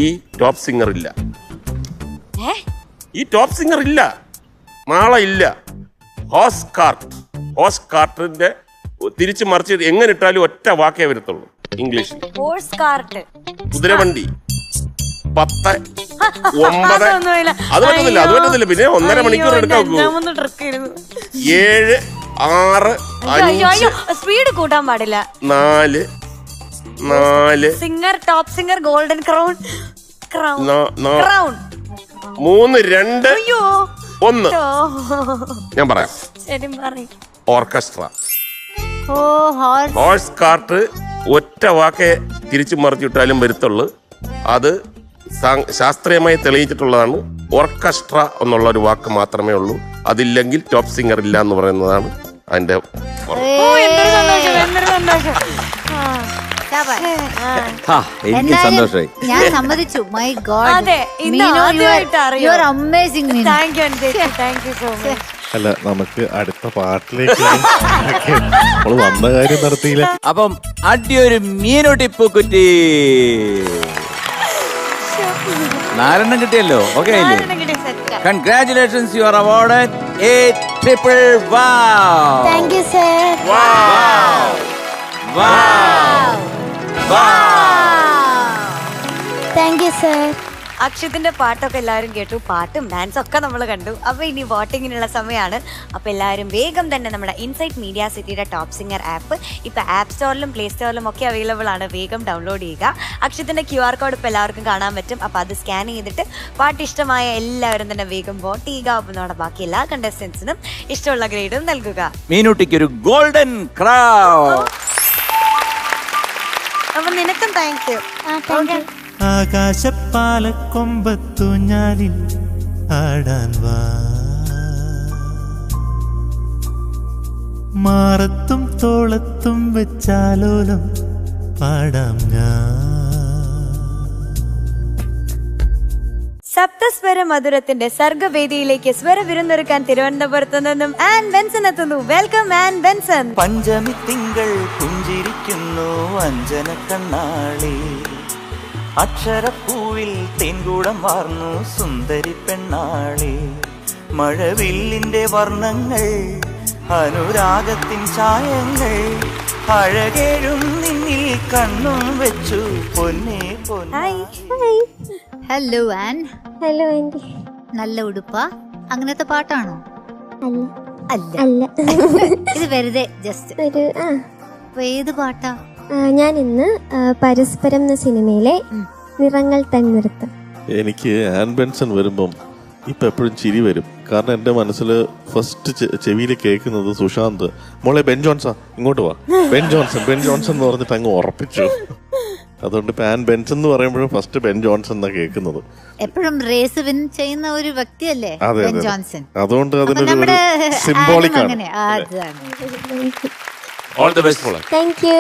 ഈ ടോപ്പ് സിംഗർ ഇല്ല. ഈ ടോപ്പ് സിംഗർ ഇല്ല, നാളെ ഇല്ല. Horse cart. ഹോഴ്സ് കാർട്ടിന്റെ തിരിച്ചു മറിച്ച് എങ്ങനെ ഇട്ടാലും ഒറ്റ വാക്കേ വരത്തുള്ളൂ ഇംഗ്ലീഷിൽ. Horse cart. കുതിരവണ്ടി. 10, 9. അത് പറ്റുന്നില്ല. പിന്നെ 1.5 മണിക്കൂർ എടുക്കാൻ 7, 6, 5. സ്പീഡ് കൂട്ടാൻ പാടില്ല. 4. Singer, top singer, golden crown. 3, 2, 1. ഞാൻ പറയാം. ഓർക്കസ്ട്ര. ഹോഴ്സ് കാർട്ട് ഒറ്റ വാക്കേ തിരിച്ചു മറിച്ചിട്ടാലും വരുത്തുള്ളൂ. അത് ശാസ്ത്രീയമായി തെളിയിച്ചിട്ടുള്ളതാണ്. ഓർക്കസ്ട്ര എന്നുള്ള ഒരു വാക്ക് മാത്രമേ ഉള്ളൂ. അതില്ലെങ്കിൽ ടോപ്പ് സിംഗർ ഇല്ല എന്ന് പറയുന്നതാണ് അതിന്റെ. എനിക്ക് സന്തോഷമായി. ഞാൻ സമ്മതിച്ചു. My god. അതെ, you are amazing Meenu. Thank you so much. അല്ല, നമുക്ക് അടുത്ത പാട്ടിലേക്ക് നമ്മള് വന്ന കാര്യം നടത്തിയില്ല. അപ്പം അടിയൊരു മീനുട്ടി പൂക്കുറ്റി. 4 കിട്ടിയല്ലോ. ഓക്കെ അല്ലേ? Congratulations, you are awarded A++. Thank you, sir. Thank you, sir. അക്ഷത്തിന്റെ പാട്ടൊക്കെ എല്ലാവരും കേട്ടു. പാട്ടും ഡാൻസും ഒക്കെ നമ്മൾ കണ്ടു. അപ്പൊ ഇനി വോട്ടിങ്ങിനുള്ള സമയമാണ്. അപ്പൊ എല്ലാവരും വേഗം തന്നെ നമ്മുടെ ഇൻസൈറ്റ് മീഡിയ സിറ്റിയുടെ ടോപ്പ് സിംഗർ ആപ്പ് ഇപ്പൊ ആപ്പ് സ്റ്റോറിലും പ്ലേ സ്റ്റോറിലും ഒക്കെ അവൈലബിൾ ആണ്. വേഗം ഡൗൺലോഡ് ചെയ്യുക. അക്ഷത്തിന്റെ QR കോഡ് ഇപ്പൊ എല്ലാവർക്കും കാണാൻ പറ്റും. അപ്പൊ അത് സ്കാൻ ചെയ്തിട്ട് പാട്ട് ഇഷ്ടമായ എല്ലാവരും തന്നെ വേഗം വോട്ട് ചെയ്യുക. അപ്പൊ നമ്മുടെ ബാക്കി എല്ലാ കണ്ടസ്റ്റൻസിനും ഇഷ്ടമുള്ള ഗ്രേഡും നൽകുക. മീനുട്ടിക്ക് ഒരു ഗോൾഡൻ ക്രൗൺ. അപ്പൊ നിനക്കും താങ്ക് യു. ആകാശപ്പാലക്കൊമ്പത്തു ഞാനിൽ ആടാൻ വാ, മാറത്തും തോളത്തും വെച്ചാലോലം പാടാം ഞാൻ. സപ്തസ്വര മധുരത്തിന്റെ സർഗവേദിയിലേക്ക് സ്വര വിരുന്നൊരുക്കാൻ തിരുവനന്തപുരത്ത് നിന്നും ആൻ ബെൻസൺ എത്തുന്നു. വെൽക്കം ആൻ ബെൻസൺ. പഞ്ചമി തിങ്കൾ പുഞ്ചിരിക്കുന്നു അഞ്ജന കണ്ണാളി, അക്ഷരപ്പൂവിൽ തേൻകൂടം വാർന്നു സുന്ദരി പെണ്ണാളി, മഴവില്ലിന്റെ വർണ്ണങ്ങൾ അനുരാഗത്തിൻ ചായങ്ങൾ, അഴകേഴും നിന്നിൽ കണ്ണും വെച്ചു പൊന്നേ പൊന്നേ. Hello an. Hello aunty. നല്ല ഉടുപ്പാ? അങ്ങനത്തെ പാട്ടാണോ? അല്ല അല്ല. ഇത് വെറുതെ ജസ്റ്റ് ഒരു ഏത് പാട്ടാ? ഞാൻ ഇന്ന് പരസ്പരം എന്ന സിനിമയിലെ നിറങ്ങൾ തന്നിർത്ത്. എനിക്ക് ആൻ ബെൻസൺ വരുമ്പം ഇപ്പൊ എപ്പോഴും ചിരി വരും. കാരണം എന്റെ മനസ്സിൽ ഫസ്റ്റ് ചെവിയിൽ കേൾക്കുന്നത് സുശാന്ത്, മോളെ ബെൻ ജോൺസാ ഇങ്ങോട്ട് വാ, ബെൻ ജോൺസൺ എന്ന് പറഞ്ഞിട്ട് അങ്ങ് ഉറപ്പിച്ചു. അതുകൊണ്ട് ഇപ്പൊ ആൻ ബെൻസൺ എന്ന് പറയുമ്പോഴും ഫസ്റ്റ് ബെൻ ജോൺസൺ എന്നാ കേൾക്കുന്നത്. എപ്പോഴും റേസ് വിൻ ചെയ്യുന്ന ഒരു വ്യക്തിയല്ലേ ബെൻ ജോൺസൺ. അതുകൊണ്ട് അതിനൊരു സിംബോളിക് ആണ്. ഓൾ ദി ബെസ്റ്റ് മോളെ. Thank you.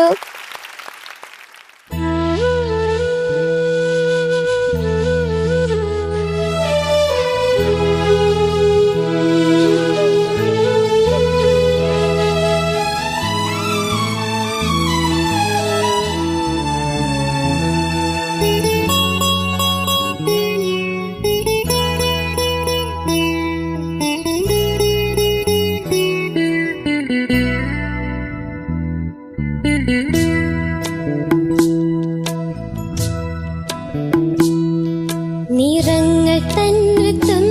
നിറങ്ങൾ തന്നിർത്തും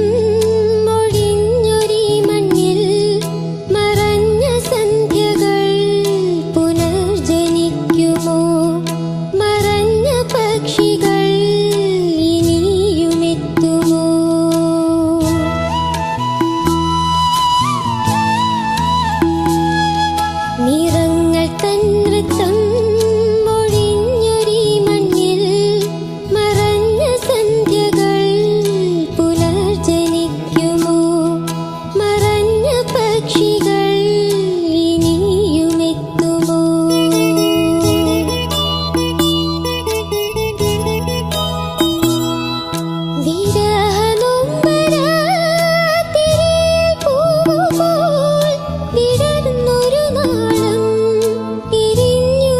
മൊഴിഞ്ഞൊരീ മണ്ണിൽ മറഞ്ഞ സന്ധ്യകൾ പുനർജനിക്കുമോ, മറഞ്ഞ പക്ഷികൾ ഇനിയുമെത്തുമോ. നിറങ്ങൾ തന്നിർത്തും മൊഴിഞ്ഞൊരീ മണ്ണിൽ മറഞ്ഞ സന്ധ്യകൾ പുനർജനിക്കുമോ, മറഞ്ഞ പക്ഷികൾ ഇനിയുമെത്തുമോ. വിരഹനൊമ്പരത്തിരിയിൽ പൂവുപോൽ വിടർന്നൊരു നാളം പിരിഞ്ഞു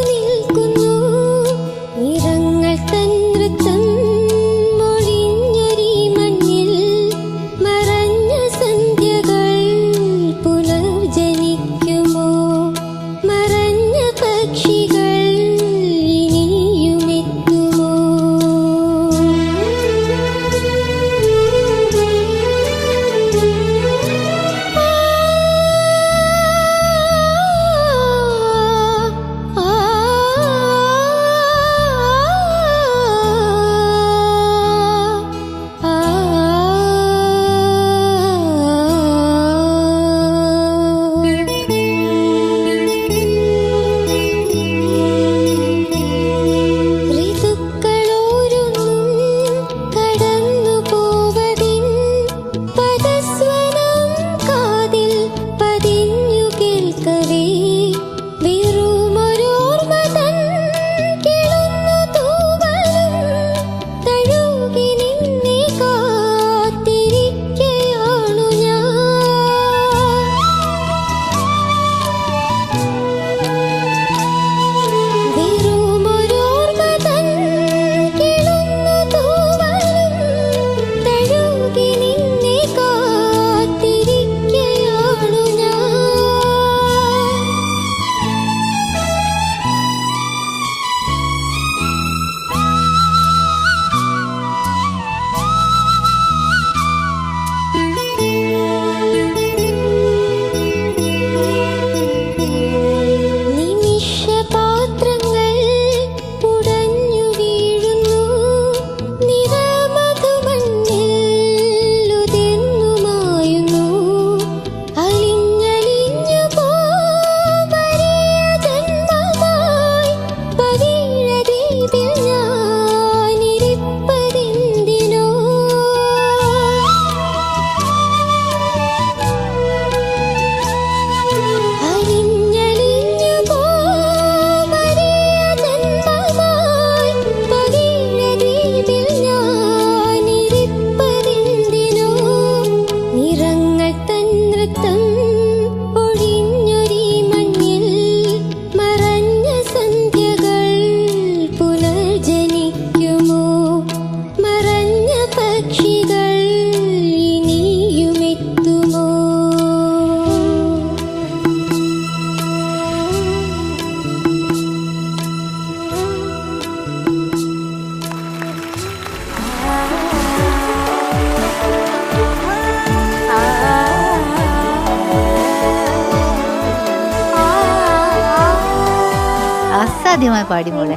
അസാധ്യമായി പാടി മോളെ.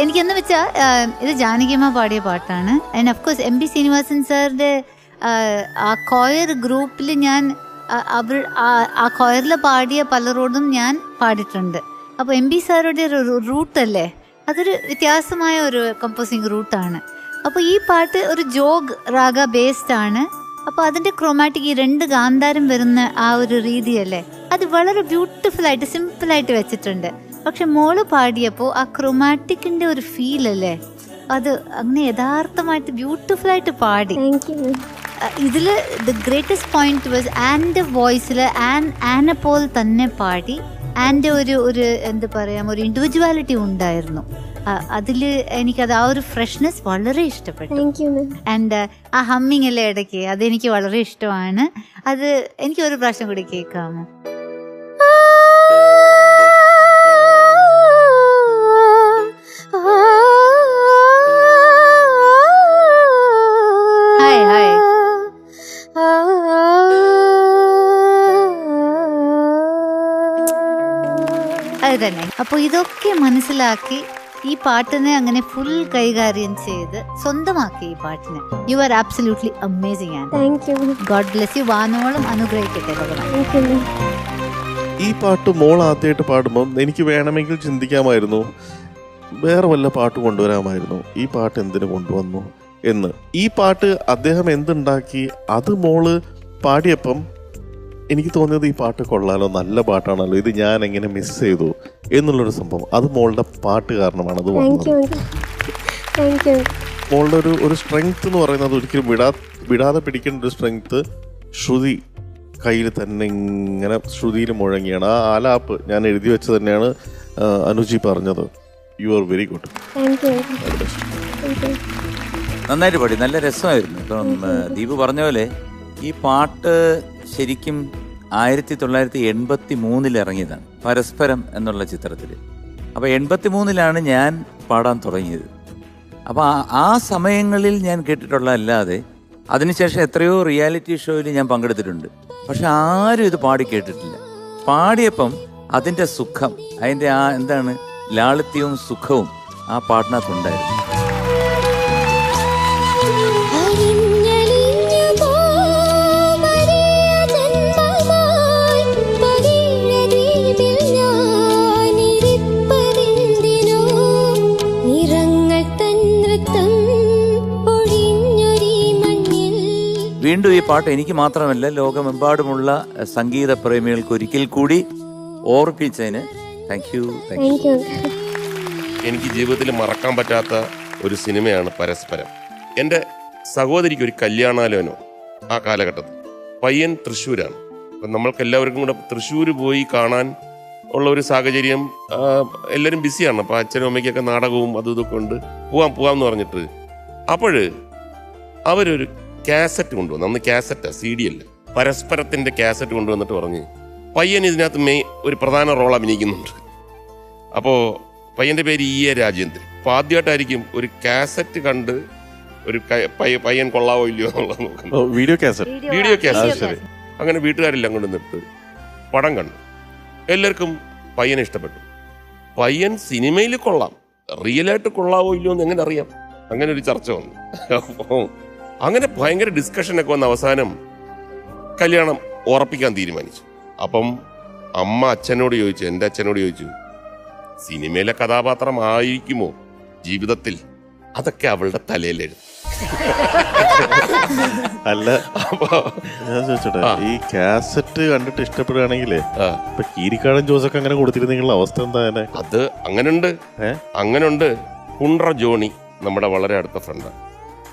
എനിക്കെന്ന് വെച്ചാൽ ഇത് ജാനകിയമ്മ പാടിയ പാട്ടാണ്. And of course MB Sreenivasan സാറിന്റെ ആ കൊയർ ഗ്രൂപ്പിൽ ഞാൻ ആ കൊയറിൽ പാടിയ പലരോടും ഞാൻ പാടിയിട്ടുണ്ട്. അപ്പോൾ MB സാറുടെ ഒരു റൂട്ടല്ലേ, അതൊരു വ്യത്യാസമായ ഒരു കമ്പോസിങ് റൂട്ടാണ്. അപ്പോൾ ഈ പാട്ട് ഒരു ജോഗ് രാഗ ബേസ്ഡ് ആണ്. അപ്പോൾ അതിൻ്റെ ക്രോമാറ്റിക് ഈ 2 ഗാന്ധാരം വരുന്ന ആ ഒരു രീതിയല്ലേ, അത് വളരെ ബ്യൂട്ടിഫുൾ ആയിട്ട് സിമ്പിളായിട്ട് വെച്ചിട്ടുണ്ട്. പക്ഷെ മോള് പാടിയപ്പോൾ ആ ക്രോമാറ്റിക്കിൻ്റെ ഒരു ഫീൽ അല്ലേ, അത് അങ്ങനെ യഥാർത്ഥമായിട്ട് ബ്യൂട്ടിഫുൾ ആയിട്ട് പാടി. ഇതിൽ ദ ഗ്രേറ്റസ്റ്റ് പോയിന്റ് വാസ് ആൻ്റെ വോയിസിൽ ആനെ പോലെ തന്നെ പാടി. ആൻ്റെ ഒരു എന്താ പറയുക, ഒരു ഇൻഡിവിജ്വാലിറ്റി ഉണ്ടായിരുന്നു അതിൽ. എനിക്കത് ആ ഒരു ഫ്രഷ്നെസ് വളരെ ഇഷ്ടപ്പെട്ടു. ആൻഡ് ആ ഹമ്മിങ് അല്ലേ ഇടയ്ക്ക്, അതെനിക്ക് വളരെ ഇഷ്ടമാണ്. അത് എനിക്ക് ഒരു പ്രാവശ്യം കൂടി കേൾക്കാമോ? Hi hi. അത് തന്നെ. അപ്പോൾ ഇതൊക്കെ മനസ്സിലാക്കി ഈ പാട്ടിനെ അങ്ങനെ ഫുൾ കൈകാര്യം ചെയ്ത് സ്വന്തമാക്കി ഈ പാട്ടിനെ. You are absolutely amazing and God bless you. വാനോളം അനുഗ്രഹിക്കട്ടെ ഭഗവാൻ. ഈ പാട്ട് മോൾ ആദ്യമായിട്ട് പാടുമ്പോൾ എനിക്ക് വേണമെങ്കിൽ ചിന്തിക്കാമായിരുന്നു, വേറെ വല്ല പാട്ട് കൊണ്ടുവരാമായിരുന്നു, ഈ പാട്ട് എന്തിനു കൊണ്ടുവന്നു എന്ന്. ഈ പാട്ട് അദ്ദേഹം എന്തുണ്ടാക്കി അത് മോള് പാടിയപ്പം എനിക്ക് തോന്നിയത് ഈ പാട്ട് കൊള്ളാലോ, നല്ല പാട്ടാണല്ലോ, ഇത് ഞാൻ എങ്ങനെ മിസ് ചെയ്തു എന്നുള്ളൊരു സംഭവം. അത് മോളുടെ പാട്ട് കാരണമാണ് അത് വന്നത്. മോളുടെ ഒരു സ്ട്രെങ്ത് എന്ന് പറയുന്നത് ഒരിക്കലും വിടാതെ പിടിക്കേണ്ട ഒരു സ്ട്രെങ്ത് ശ്രുതി കയ്യിൽ തന്നെ ഇങ്ങനെ ശ്രുതിയിൽ മുഴങ്ങിയാണ്. ആ ആലാപ്പ് ഞാൻ എഴുതി വെച്ച് തന്നെയാണ് അനുജി പറഞ്ഞത്. You are very good. നന്നായിട്ട് പാടി, നല്ല രസമായിരുന്നു. ഇപ്പം ദീപു പറഞ്ഞ പോലെ ഈ പാട്ട് ശരിക്കും 1983 ഇറങ്ങിയതാണ്, പരസ്പരം എന്നുള്ള ചിത്രത്തിൽ. അപ്പോൾ 83 ഞാൻ പാടാൻ തുടങ്ങിയത്. അപ്പോൾ ആ സമയങ്ങളിൽ ഞാൻ കേട്ടിട്ടുള്ള അല്ലാതെ അതിനുശേഷം എത്രയോ റിയാലിറ്റി ഷോയിൽ ഞാൻ പങ്കെടുത്തിട്ടുണ്ട്. പക്ഷെ ആരും ഇത് പാടി കേട്ടിട്ടില്ല. പാടിയപ്പം അതിൻ്റെ സുഖം, അതിൻ്റെ ആ എന്താണ് ലാളിത്യവും സുഖവും ആ പാട്ടിനകത്തുണ്ടായിരുന്നു. വീണ്ടും ഈ പാട്ട് എനിക്ക് മാത്രമല്ല ലോകമെമ്പാടുമുള്ള സംഗീത പ്രേമികൾക്ക് ഒരിക്കൽ കൂടി ഓർപ്പിച്ചതിന് താങ്ക് യു. എനിക്ക് ജീവിതത്തിൽ മറക്കാൻ പറ്റാത്ത ഒരു സിനിമയാണ് പരസ്പരം. എൻ്റെ സഹോദരിക്ക് ഒരു കല്യാണാലോചന ആ കാലഘട്ടത്തിൽ. പയ്യൻ തൃശ്ശൂരാണ്. അപ്പം നമ്മൾക്ക് എല്ലാവർക്കും കൂടെ തൃശ്ശൂർ പോയി കാണാൻ ഉള്ള ഒരു സാഹചര്യം, എല്ലാവരും ബിസിയാണ്. അപ്പോൾ അച്ഛനും അമ്മയ്ക്കൊക്കെ നാടകവും അതും ഇതൊക്കെ ഉണ്ട്, പോവാമെന്ന് പറഞ്ഞിട്ട് അപ്പോൾ അവരൊരു കാസറ്റ് കൊണ്ടുവന്നു. അന്ന് കാസറ്റാ, CD അല്ല, പരസ്പരത്തിൻ്റെ കാസറ്റ് കൊണ്ടുവന്നിട്ട് പറഞ്ഞ് പയ്യൻ ഇതിനകത്ത് ഒരു പ്രധാന റോൾ അഭിനയിക്കുന്നുണ്ട്. അപ്പോൾ പയ്യൻ്റെ പേര് EA രാജേന്ദ്രൻ. അപ്പോൾ ആദ്യമായിട്ടായിരിക്കും ഒരു കാസറ്റ് കണ്ട് ഒരു പയ്യൻ കൊള്ളാവോ ഇല്ലയോ എന്നുള്ളത് നോക്കുന്നത്. Video cassette. അങ്ങനെ വീട്ടുകാരെല്ലാം കൊണ്ട് നിന്നിട്ട് പടം കണ്ടു. എല്ലാവർക്കും പയ്യനെ ഇഷ്ടപ്പെട്ടു. പയ്യൻ സിനിമയിൽ കൊള്ളാം, റിയലായിട്ട് കൊള്ളാവോ ഇല്ലയോ എന്ന് എങ്ങനെ അറിയാം? അങ്ങനെ ഒരു ചർച്ച വന്നു. അപ്പോൾ അങ്ങനെ ഭയങ്കര ഡിസ്കഷനൊക്കെ വന്ന അവസാനം കല്യാണം ഉറപ്പിക്കാൻ തീരുമാനിച്ചു. അപ്പം അമ്മ അച്ഛനോട് ചോദിച്ചു, എൻ്റെ അച്ഛനോട് ചോദിച്ചു, സിനിമയിലെ കഥാപാത്രം ആയിരിക്കുമോ ജീവിതത്തിൽ? അതൊക്കെ അവളുടെ തലയിലെഴുതും. അല്ല, ഞാൻ ചോദിച്ചോട്ടെ, ഈ കാസറ്റ് കണ്ടിട്ട് ഇഷ്ടപ്പെടുകയാണെങ്കിലേ ഇപ്പൊ കീരിക്കാടൻ ജോസൊക്കെ അങ്ങനെ കൊടുത്തിരുന്നെങ്കിൽ അവസ്ഥ എന്താ? അത് അങ്ങനുണ്ട്. കുണ്ട്ര ജോണി നമ്മുടെ വളരെ അടുത്ത ഫ്രണ്ടാണ്.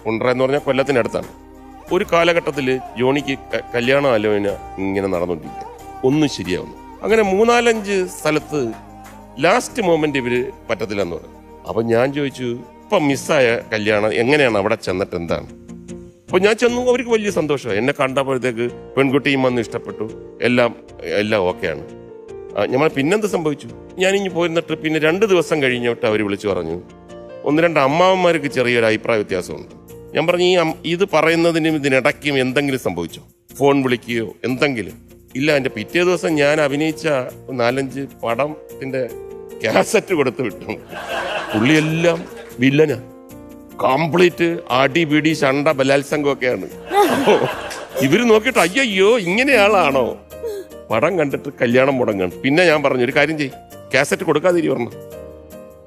കുണ്ട്ര എന്ന് പറഞ്ഞാൽ കൊല്ലത്തിനടുത്താണ്. ഒരു കാലഘട്ടത്തിൽ ജോണിക്ക് കല്യാണ ആലോചന ഇങ്ങനെ നടന്നുകൊണ്ടിരിക്കുക, ഒന്നും ശരിയാവുന്നു. അങ്ങനെ 3-4 സ്ഥലത്ത് ലാസ്റ്റ് മൊമെന്റ് ഇവര് പറ്റത്തില്ലെന്ന് പറഞ്ഞു. അപ്പം ഞാൻ ചോദിച്ചു, ഇപ്പം മിസ്സായ കല്യാണം എങ്ങനെയാണ് അവിടെ ചെന്നിട്ട് എന്താണ്? അപ്പോൾ ഞാൻ ചെന്നു, അവർക്ക് വലിയ സന്തോഷമായി. എന്നെ കണ്ടപ്പോഴത്തേക്ക് പെൺകുട്ടിയും വന്ന് ഇഷ്ടപ്പെട്ടു, എല്ലാം ഓക്കെയാണ്. നമ്മൾ പിന്നെന്ത് സംഭവിച്ചു? ഞാനിങ്ങ് പോയിരുന്നിട്ട് പിന്നെ 2 ദിവസം കഴിഞ്ഞിട്ട് അവർ വിളിച്ചു പറഞ്ഞു, 1-2 അമ്മാവന്മാർക്ക് ചെറിയൊരു അഭിപ്രായ വ്യത്യാസമുണ്ട്. ഞാൻ പറഞ്ഞു, ഇത് പറയുന്നതിനും ഇതിനിടയ്ക്കും എന്തെങ്കിലും സംഭവിച്ചോ? ഫോൺ വിളിക്കുകയോ എന്തെങ്കിലും? ഇല്ല, എൻ്റെ പിറ്റേ ദിവസം ഞാൻ അഭിനയിച്ച 4-5 പടത്തിൻ്റെ കാസറ്റ് കൊടുത്ത് വിട്ടു. പുള്ളിയെല്ലാം വില്ലനാ, കംപ്ലീറ്റ് അടി പിടി ശണ്ട ബലാത്സംഗമൊക്കെയാണ്. ഇവര് നോക്കിയിട്ട് അയ്യോ ഇങ്ങനെയാളാണോ? പടം കണ്ടിട്ട് കല്യാണം മുടങ്ങാണ്. പിന്നെ ഞാൻ പറഞ്ഞു ഒരു കാര്യം ചെയ്യ്, കാസറ്റ് കൊടുക്കാതിരി പറഞ്ഞു.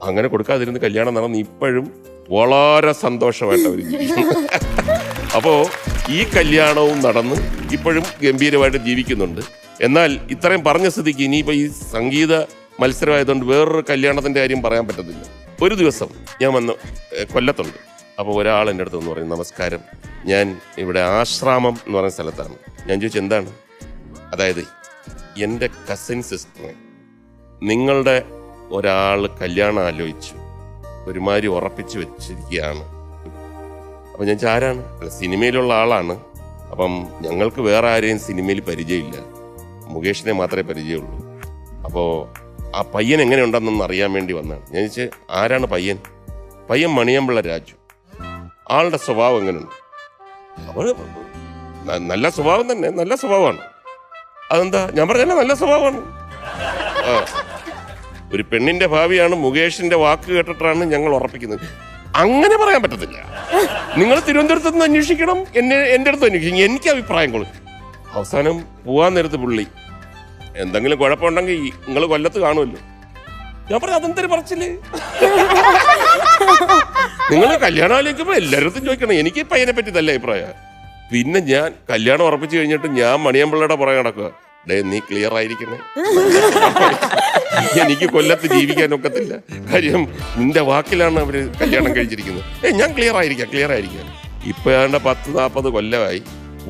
അങ്ങനെ കൊടുക്കാതിരുന്ന് കല്യാണം നടന്ന് ഇപ്പോഴും വളരെ സന്തോഷമായിട്ട് അവർ ജീവിക്കുന്നു. അപ്പോ ഈ കല്യാണവും നടന്ന് ഇപ്പോഴും ഗംഭീരമായിട്ട് ജീവിക്കുന്നുണ്ട്. എന്നാൽ ഇത്രയും പറഞ്ഞ സ്ഥിതിക്ക് ഇനിയിപ്പോൾ ഈ സംഗീത മത്സരമായതുകൊണ്ട് വേറൊരു കല്യാണത്തിൻ്റെ കാര്യം പറയാൻ പറ്റത്തില്ല. ഒരു ദിവസം ഞാൻ വന്ന് കൊല്ലത്തുണ്ട്. അപ്പോൾ ഒരാൾ എൻ്റെ അടുത്ത് എന്ന് പറയും, നമസ്കാരം, ഞാൻ ഇവിടെ ആശ്രാമം എന്ന് പറയുന്ന സ്ഥലത്താണ്. ഞാൻ ചോദിച്ചു എന്താണ്? അതായത് എൻ്റെ കസിൻ സിസ്റ്ററിനെ നിങ്ങളുടെ ഒരാൾ കല്യാണം ആലോചിച്ചു ഒരുമാതിരി ഉറപ്പിച്ചു വെച്ചിരിക്കുകയാണ്. അപ്പം ഞാൻ ആരാണ്? അല്ല, സിനിമയിലുള്ള ആളാണ്. അപ്പം ഞങ്ങൾക്ക് വേറെ ആരെയും സിനിമയിൽ പരിചയമില്ല, മുകേഷിനെ മാത്രമേ പരിചയമുള്ളൂ. അപ്പോൾ ആ പയ്യൻ എങ്ങനെയുണ്ടെന്നൊന്ന് അറിയാൻ വേണ്ടി വന്നതാണ്. ഞാൻ ചോദിച്ചു ആരാണ് പയ്യൻ? പയ്യൻ മണിയമ്പിള്ള രാജു. ആളുടെ സ്വഭാവം എങ്ങനെയുണ്ട്? അപ്പോൾ നല്ല സ്വഭാവം തന്നെ, നല്ല സ്വഭാവമാണ്. അതെന്താ? ഞാൻ പറഞ്ഞല്ല, നല്ല സ്വഭാവമാണ്. ഒരു പെണ്ണിന്റെ ഭാവിയാണ്, മുകേഷിന്റെ വാക്ക് കേട്ടിട്ടാണ് ഞങ്ങൾ ഉറപ്പിക്കുന്നത്. അങ്ങനെ പറയാൻ പറ്റത്തില്ല. നിങ്ങൾ തിരുവനന്തപുരത്ത് നിന്ന് അന്വേഷിക്കണം, എൻ്റെ അടുത്ത് അന്വേഷിക്കും, എനിക്ക് അഭിപ്രായം കൊടുക്കും. അവസാനം പോവാൻ നേരത്ത് പുള്ളി എന്തെങ്കിലും കുഴപ്പമുണ്ടെങ്കിൽ നിങ്ങൾ കൊല്ലത്ത് കാണുമല്ലോ. ഞാൻ പറഞ്ഞു അതെന്തൊരു പറച്ചില്ലേ, നിങ്ങൾ കല്യാണം ആലോചിക്കുമ്പോൾ എല്ലാവരും ചോദിക്കണം, എനിക്ക് പയ്യനെ പറ്റി നല്ല അഭിപ്രായം. പിന്നെ ഞാൻ കല്യാണം ഉറപ്പിച്ചു കഴിഞ്ഞിട്ട് ഞാൻ മണിയമ്പിള്ളയുടെ പുറകെ നടക്കുക, നീ ക്ലിയർ ആയിരിക്കണേ, എനിക്ക് കൊല്ലത്ത് ജീവിക്കാൻ ഒക്കത്തില്ല, കാര്യം നിന്റെ വാക്കിലാണ് അവര് കല്യാണം കഴിച്ചിരിക്കുന്നത്. ഞാൻ ക്ലിയർ ആയിരിക്കാം. ഇപ്പൊ ഏതാണ്ട് 10-40 കൊല്ലമായി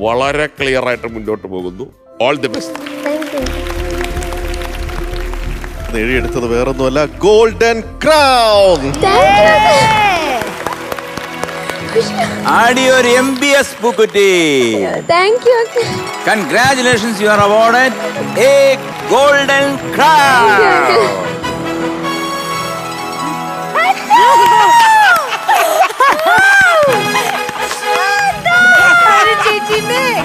വളരെ ക്ലിയർ ആയിട്ട് മുന്നോട്ട് പോകുന്നു. All the best. നേടിയെടുത്തത് വേറൊന്നുമല്ല, golden crown. Audio MBS Pukuti. Thank you. Congratulations, you are awarded a golden crown.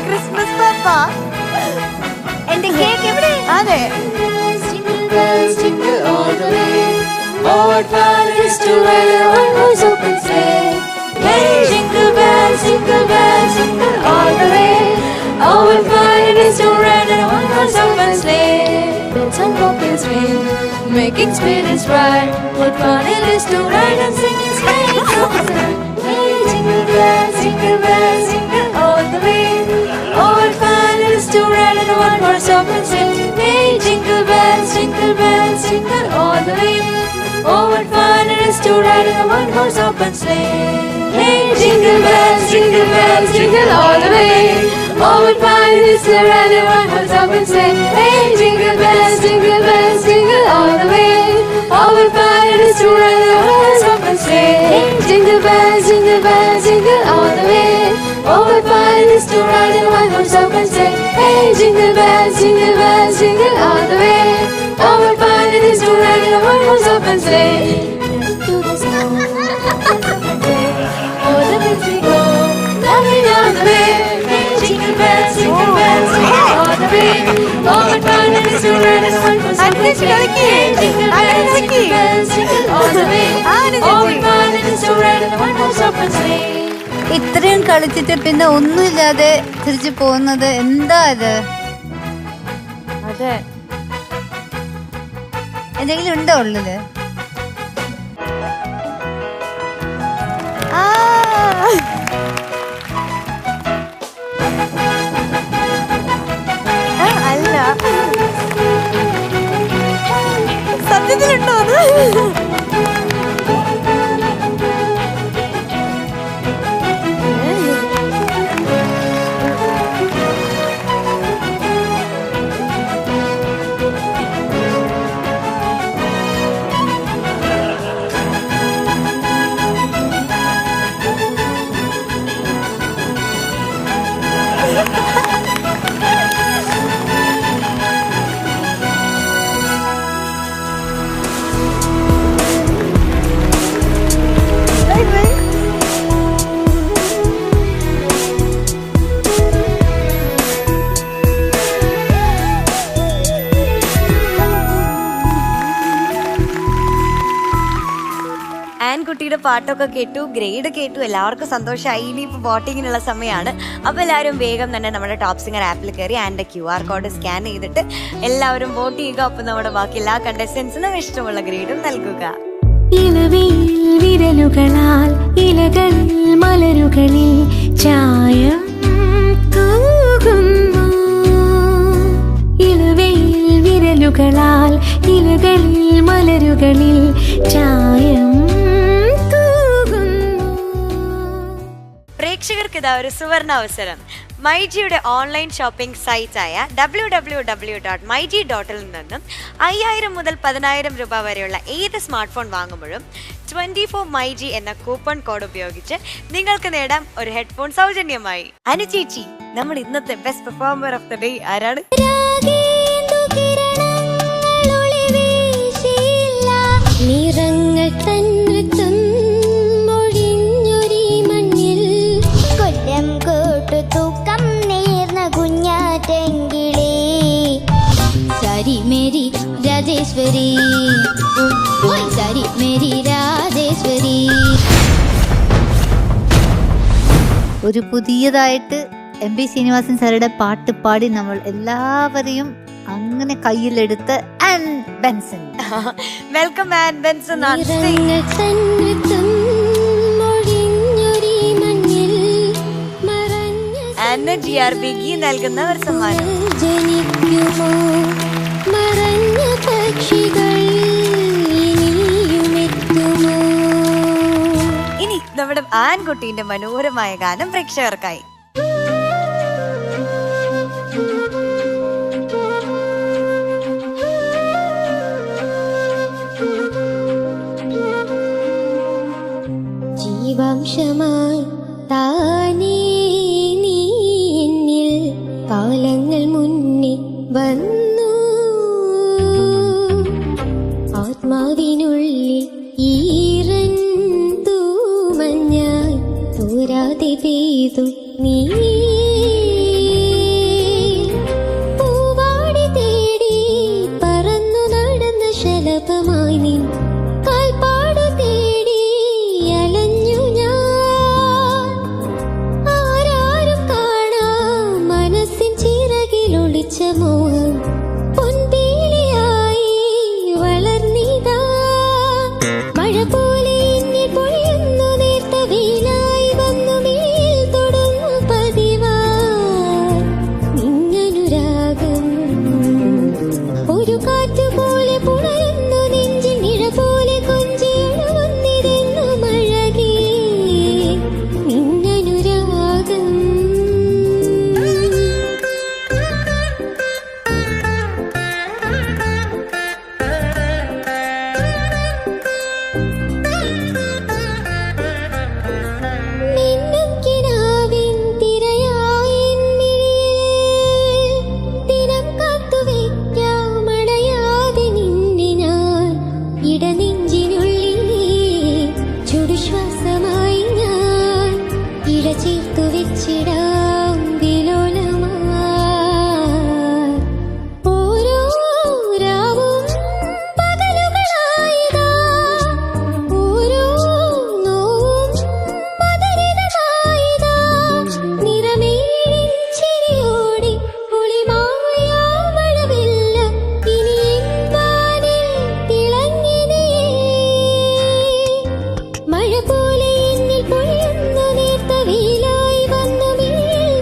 Christmas പാപ്പ എന്റെ കേക്ക് എവിടെ? അതെ. Jingle all the way. Oh, what fun it is to ride a one-horse open sleigh. Hey, jingle bells, jingle all the way. Oh, what fun it is to ride a one-horse open sleigh. Bells on bobtails ring, making spirits bright. What fun it is to ride and sing in sleigh songs. Hey, jingle bells, jingle all the way. Oh, what fun it is to ride in a one-horse open sleigh. Hey, jingle bells, jingle all the way. Oh, what fun it is to ride in a one-horse open sleigh. Hey, jingle bells, jingle all the way. Oh, what fun it is to ride in a one-horse open sleigh. Hey, jingle bells, jingle all the way. Oh, what fun it is to ride in a one-horse open sleigh. Hey, jingle bells, jingle all the way. Oh, what fun it is to ride in a one-horse open sleigh. Hey, jingle bells, jingle all the way. Oh, what fun it is to ride in a one-horse open sleigh. To the snow, oh, the winds we go, laughing on the way. Hey, jingle bells, all the way. Oh, what fun it is to ride in a one-horse open sleigh. Hey, jingle bells, all the way. Oh, what fun it is to ride in a one-horse open sleigh. ഇത്രയും കളിച്ചിട്ട് പിന്നെ ഒന്നുമില്ലാതെ തിരിച്ചു പോകുന്നത് എന്താ ഇത്? അതെ, എന്തെങ്കിലും ഉണ്ടോ ഉള്ളത്? അല്ല, സത്യത്തിലുണ്ടോ അത്? ആൻകുട്ടിയുടെ പാട്ടൊക്കെ കേട്ടു, ഗ്രേഡ് കേട്ടു, എല്ലാവർക്കും സന്തോഷമായി. ഇനി ഇപ്പോൾ വോട്ടിങ്ങിനുള്ള സമയമാണ്. അപ്പോൾ എല്ലാവരും വേഗം തന്നെ നമ്മുടെ ടോപ്പ് സിംഗർ ആപ്പിൽ കയറി ആൻഡ് QR കോഡ് സ്കാൻ ചെയ്തിട്ട് എല്ലാവരും വോട്ട് ചെയ്യുക. അപ്പോൾ നമ്മുടെ ബാക്കി എല്ലാ കണ്ടസ്റ്റൻസിനും ഇഷ്ടമുള്ള ഗ്രേഡും നൽകുക. ഇലവയിൽ വിരലുകളാൽ ഇലകളിൽ മലരുകളിൽ ചായം തൂകുന്നു. ഇലവയിൽ വിരലുകളാൽ ഇലകളിൽ മലരുകളിൽ ചായം തൂകുന്നു. പ്രേക്ഷകർക്ക് ഇതാ ഒരു സുവർണ അവസരം. മൈജിയുടെ ഓൺലൈൻ ഷോപ്പിംഗ് സൈറ്റായ www.mygi.in നിന്നും 5000 മുതൽ 10,000 രൂപ വരെയുള്ള ഏത് സ്മാർട്ട് ഫോൺ വാങ്ങുമ്പോഴും 24 മൈജി എന്ന കൂപ്പൺ കോഡ് ഉപയോഗിച്ച് നിങ്ങൾക്ക് നേടാം ഒരു ഹെഡ്ഫോൺ സൗജന്യമായി. അനുചേച്ചി, നമ്മൾ ഇന്നത്തെ best performer of the day ആരാണ്? നിറങ്ങൾ തന്നൃത്തം മൊഴിഞ്ഞൊരി മണ്ണിൽ കൊല്ലം കോട്ടു തൂക്കം നേർന്ന കുഞ്ഞാറ്റെങ്കിളേ സരി മേരി രാജേശ്വരി, സരി മേരി രാജേശ്വരി. ഒരു പുതിയതായിട്ട് MP ശ്രീനിവാസൻ സാറുടെ പാട്ട് പാടി നമ്മൾ എല്ലാവരെയും അങ്ങനെ കയ്യിലെടുത്ത് an Benson. Welcome Ann Benson. നിറങ്ങൾ തന്നൃത്തം മൊഴിഞ്ഞൊരി മണ്ണിൽ മറഞ്ഞ ആൻഡ് GRBG നൽകുന്ന ഒരു സമ്മാനം. ജനിക്കുമോ മറഞ്ഞ പക്ഷികൾ ഇനിയുമെത്തുമോ. ഇനി നമ്മുടെ ആൻകുട്ടീന്റെ മനോഹരമായ ഗാനം പ്രേക്ഷകർക്കായി. ജീവാംശമായി താനേ നീ എന്നിൽ കാലങ്ങൾ മുന്നേ വന്നു. ആത്മാവിനുള്ളിൽ ഈറൻ തൂമഞ്ഞായി തോരാതെ പെയ്തു നീ. പൂവാടി തേടി പറന്നു നടന്ന ശലഭമായി നീ കാൽപ്പാടു തേടി അലഞ്ഞു ഞാൻ. ആരാരും കാണാ മനസ്സിൻ ചിറകിലൊളിച്ച മോഹം പൊൻപീലിയായി വളർന്നിതാ. മഴ പോലെ എന്നിൽ പൊഴിയുന്നു നേർത്ത വെയിലായി വന്നു മേൽ തൊടുന്നു പതിവായി നിന്നനുരാഗം. ഒരു കാറ്റുപോലെ പുണരുന്നു നെഞ്ചിൽ നിഴ പോലെ കൊഞ്ചിയൊഴുകുന്നിരുന്നു മഴകേ നിന്നനുരാഗം. മിന്നും കിനാവിൻ തിരയായി മിഴിയിൽ ദിനം കാത്തുവയ്ക്കാം മടയാതെ നിന്നെ ഞാൻ. ഇടനെഞ്ചിനുള്ളിൽ ചുടുശ്വാസമായി ഞാൻ ഇട ചേർത്തു വെച്ചിടാം വിലോലമായി. ഓരോ രാവും പകലുകളായിതാ, ഓരോ നോവും മധുരിതമായിതാ. നിറമേഴിൻ ചിരിയോടെ ഒളിമായ മഴവില്ല ഇനി എൻ വാനിൽ തിളങ്ങിനിയേ. മഴ പോലെ എന്നിൽ പൊഴിയുന്നു നേർത്ത വെയിലായി വന്നു മേൽ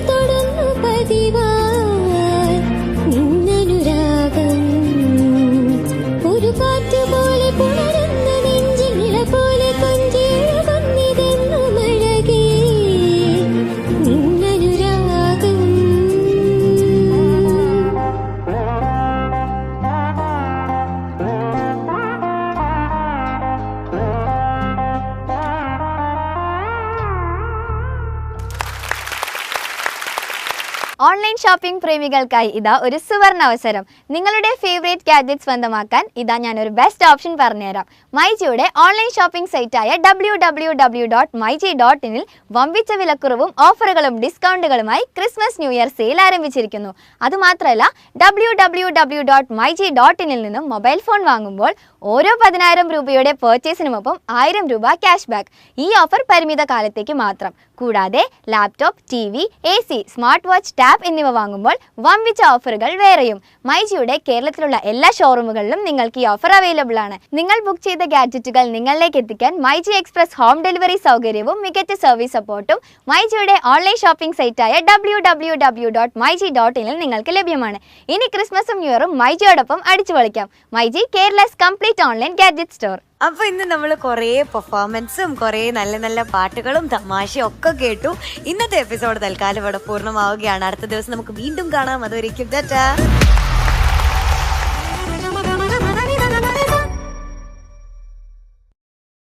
തൊടുന്നു പതിവായി നിന്നനുരാഗം. ഒരു കാറ്റുപോലെ പുണരുന്ന നെഞ്ചിൽ നിഴ പോലെ കൊഞ്ചിയൊഴുകുന്നിതെന്നു മഴകേ നിന്നനുരാഗം. ഓൺലൈൻ ഷോപ്പിംഗ് പ്രേമികൾക്കായി ഇതാ ഒരു സുവർണ അവസരം. നിങ്ങളുടെ ഫേവറേറ്റ് ഗാഡ്ജറ്റ് സ്വന്തമാക്കാൻ ഇതാ ഞാനൊരു ബെസ്റ്റ് ഓപ്ഷൻ പറഞ്ഞുതരാം. മൈജിയുടെ ഓൺലൈൻ ഷോപ്പിംഗ് സൈറ്റായ www.mygi.in വമ്പിച്ച വിലക്കുറവും ഓഫറുകളും ഡിസ്കൗണ്ടുകളുമായി ക്രിസ്മസ് ന്യൂ ഇയർ സെയിൽ ആരംഭിച്ചിരിക്കുന്നു. അതുമാത്രമല്ല www.mygi.in നിന്നും മൊബൈൽ ഫോൺ വാങ്ങുമ്പോൾ ഓരോ 10,000 രൂപയുടെ പർച്ചേസിനുമൊപ്പം 1000 രൂപ ക്യാഷ് ബാക്ക്. ഈ ഓഫർ പരിമിത കാലത്തേക്ക് മാത്രം. കൂടാതെ laptop, TV, AC, smart watch, tab എന്നിവ വാങ്ങുമ്പോൾ വമ്പിച്ച ഓഫറുകൾ വേറെയും. മൈജിയുടെ കേരളത്തിലുള്ള എല്ലാ ഷോറൂമുകളിലും നിങ്ങൾക്ക് ഈ ഓഫർ അവൈലബിൾ ആണ്. നിങ്ങൾ ബുക്ക് ചെയ്ത ഗാഡ്ജറ്റുകൾ നിങ്ങളിലേക്ക് എത്തിക്കാൻ മൈജി എക്സ്പ്രസ് ഹോം ഡെലിവറി സൗകര്യവും മികച്ച സർവീസ് സപ്പോർട്ടും മൈജിയുടെ ഓൺലൈൻ ഷോപ്പിംഗ് സൈറ്റായ www.mygi.in നിങ്ങൾക്ക് ലഭ്യമാണ്. ഇനി ക്രിസ്മസും ന്യൂ ഇയറും മൈജിയോടൊപ്പം അടിച്ചു പൊളിക്കാം. MyG, Kerala's complete online gadget store. അപ്പൊ ഇന്ന് നമ്മൾ കുറേ പെർഫോമൻസും കുറേ നല്ല നല്ല പാട്ടുകളും തമാശയും ഒക്കെ കേട്ടു. ഇന്നത്തെ എപ്പിസോഡ് തൽക്കാലം ഇവിടെ പൂർണ്ണമാവുകയാണ്. അടുത്ത ദിവസം നമുക്ക് വീണ്ടും കാണാം. അതുവരെയ്ക്കും ടാറ്റാ.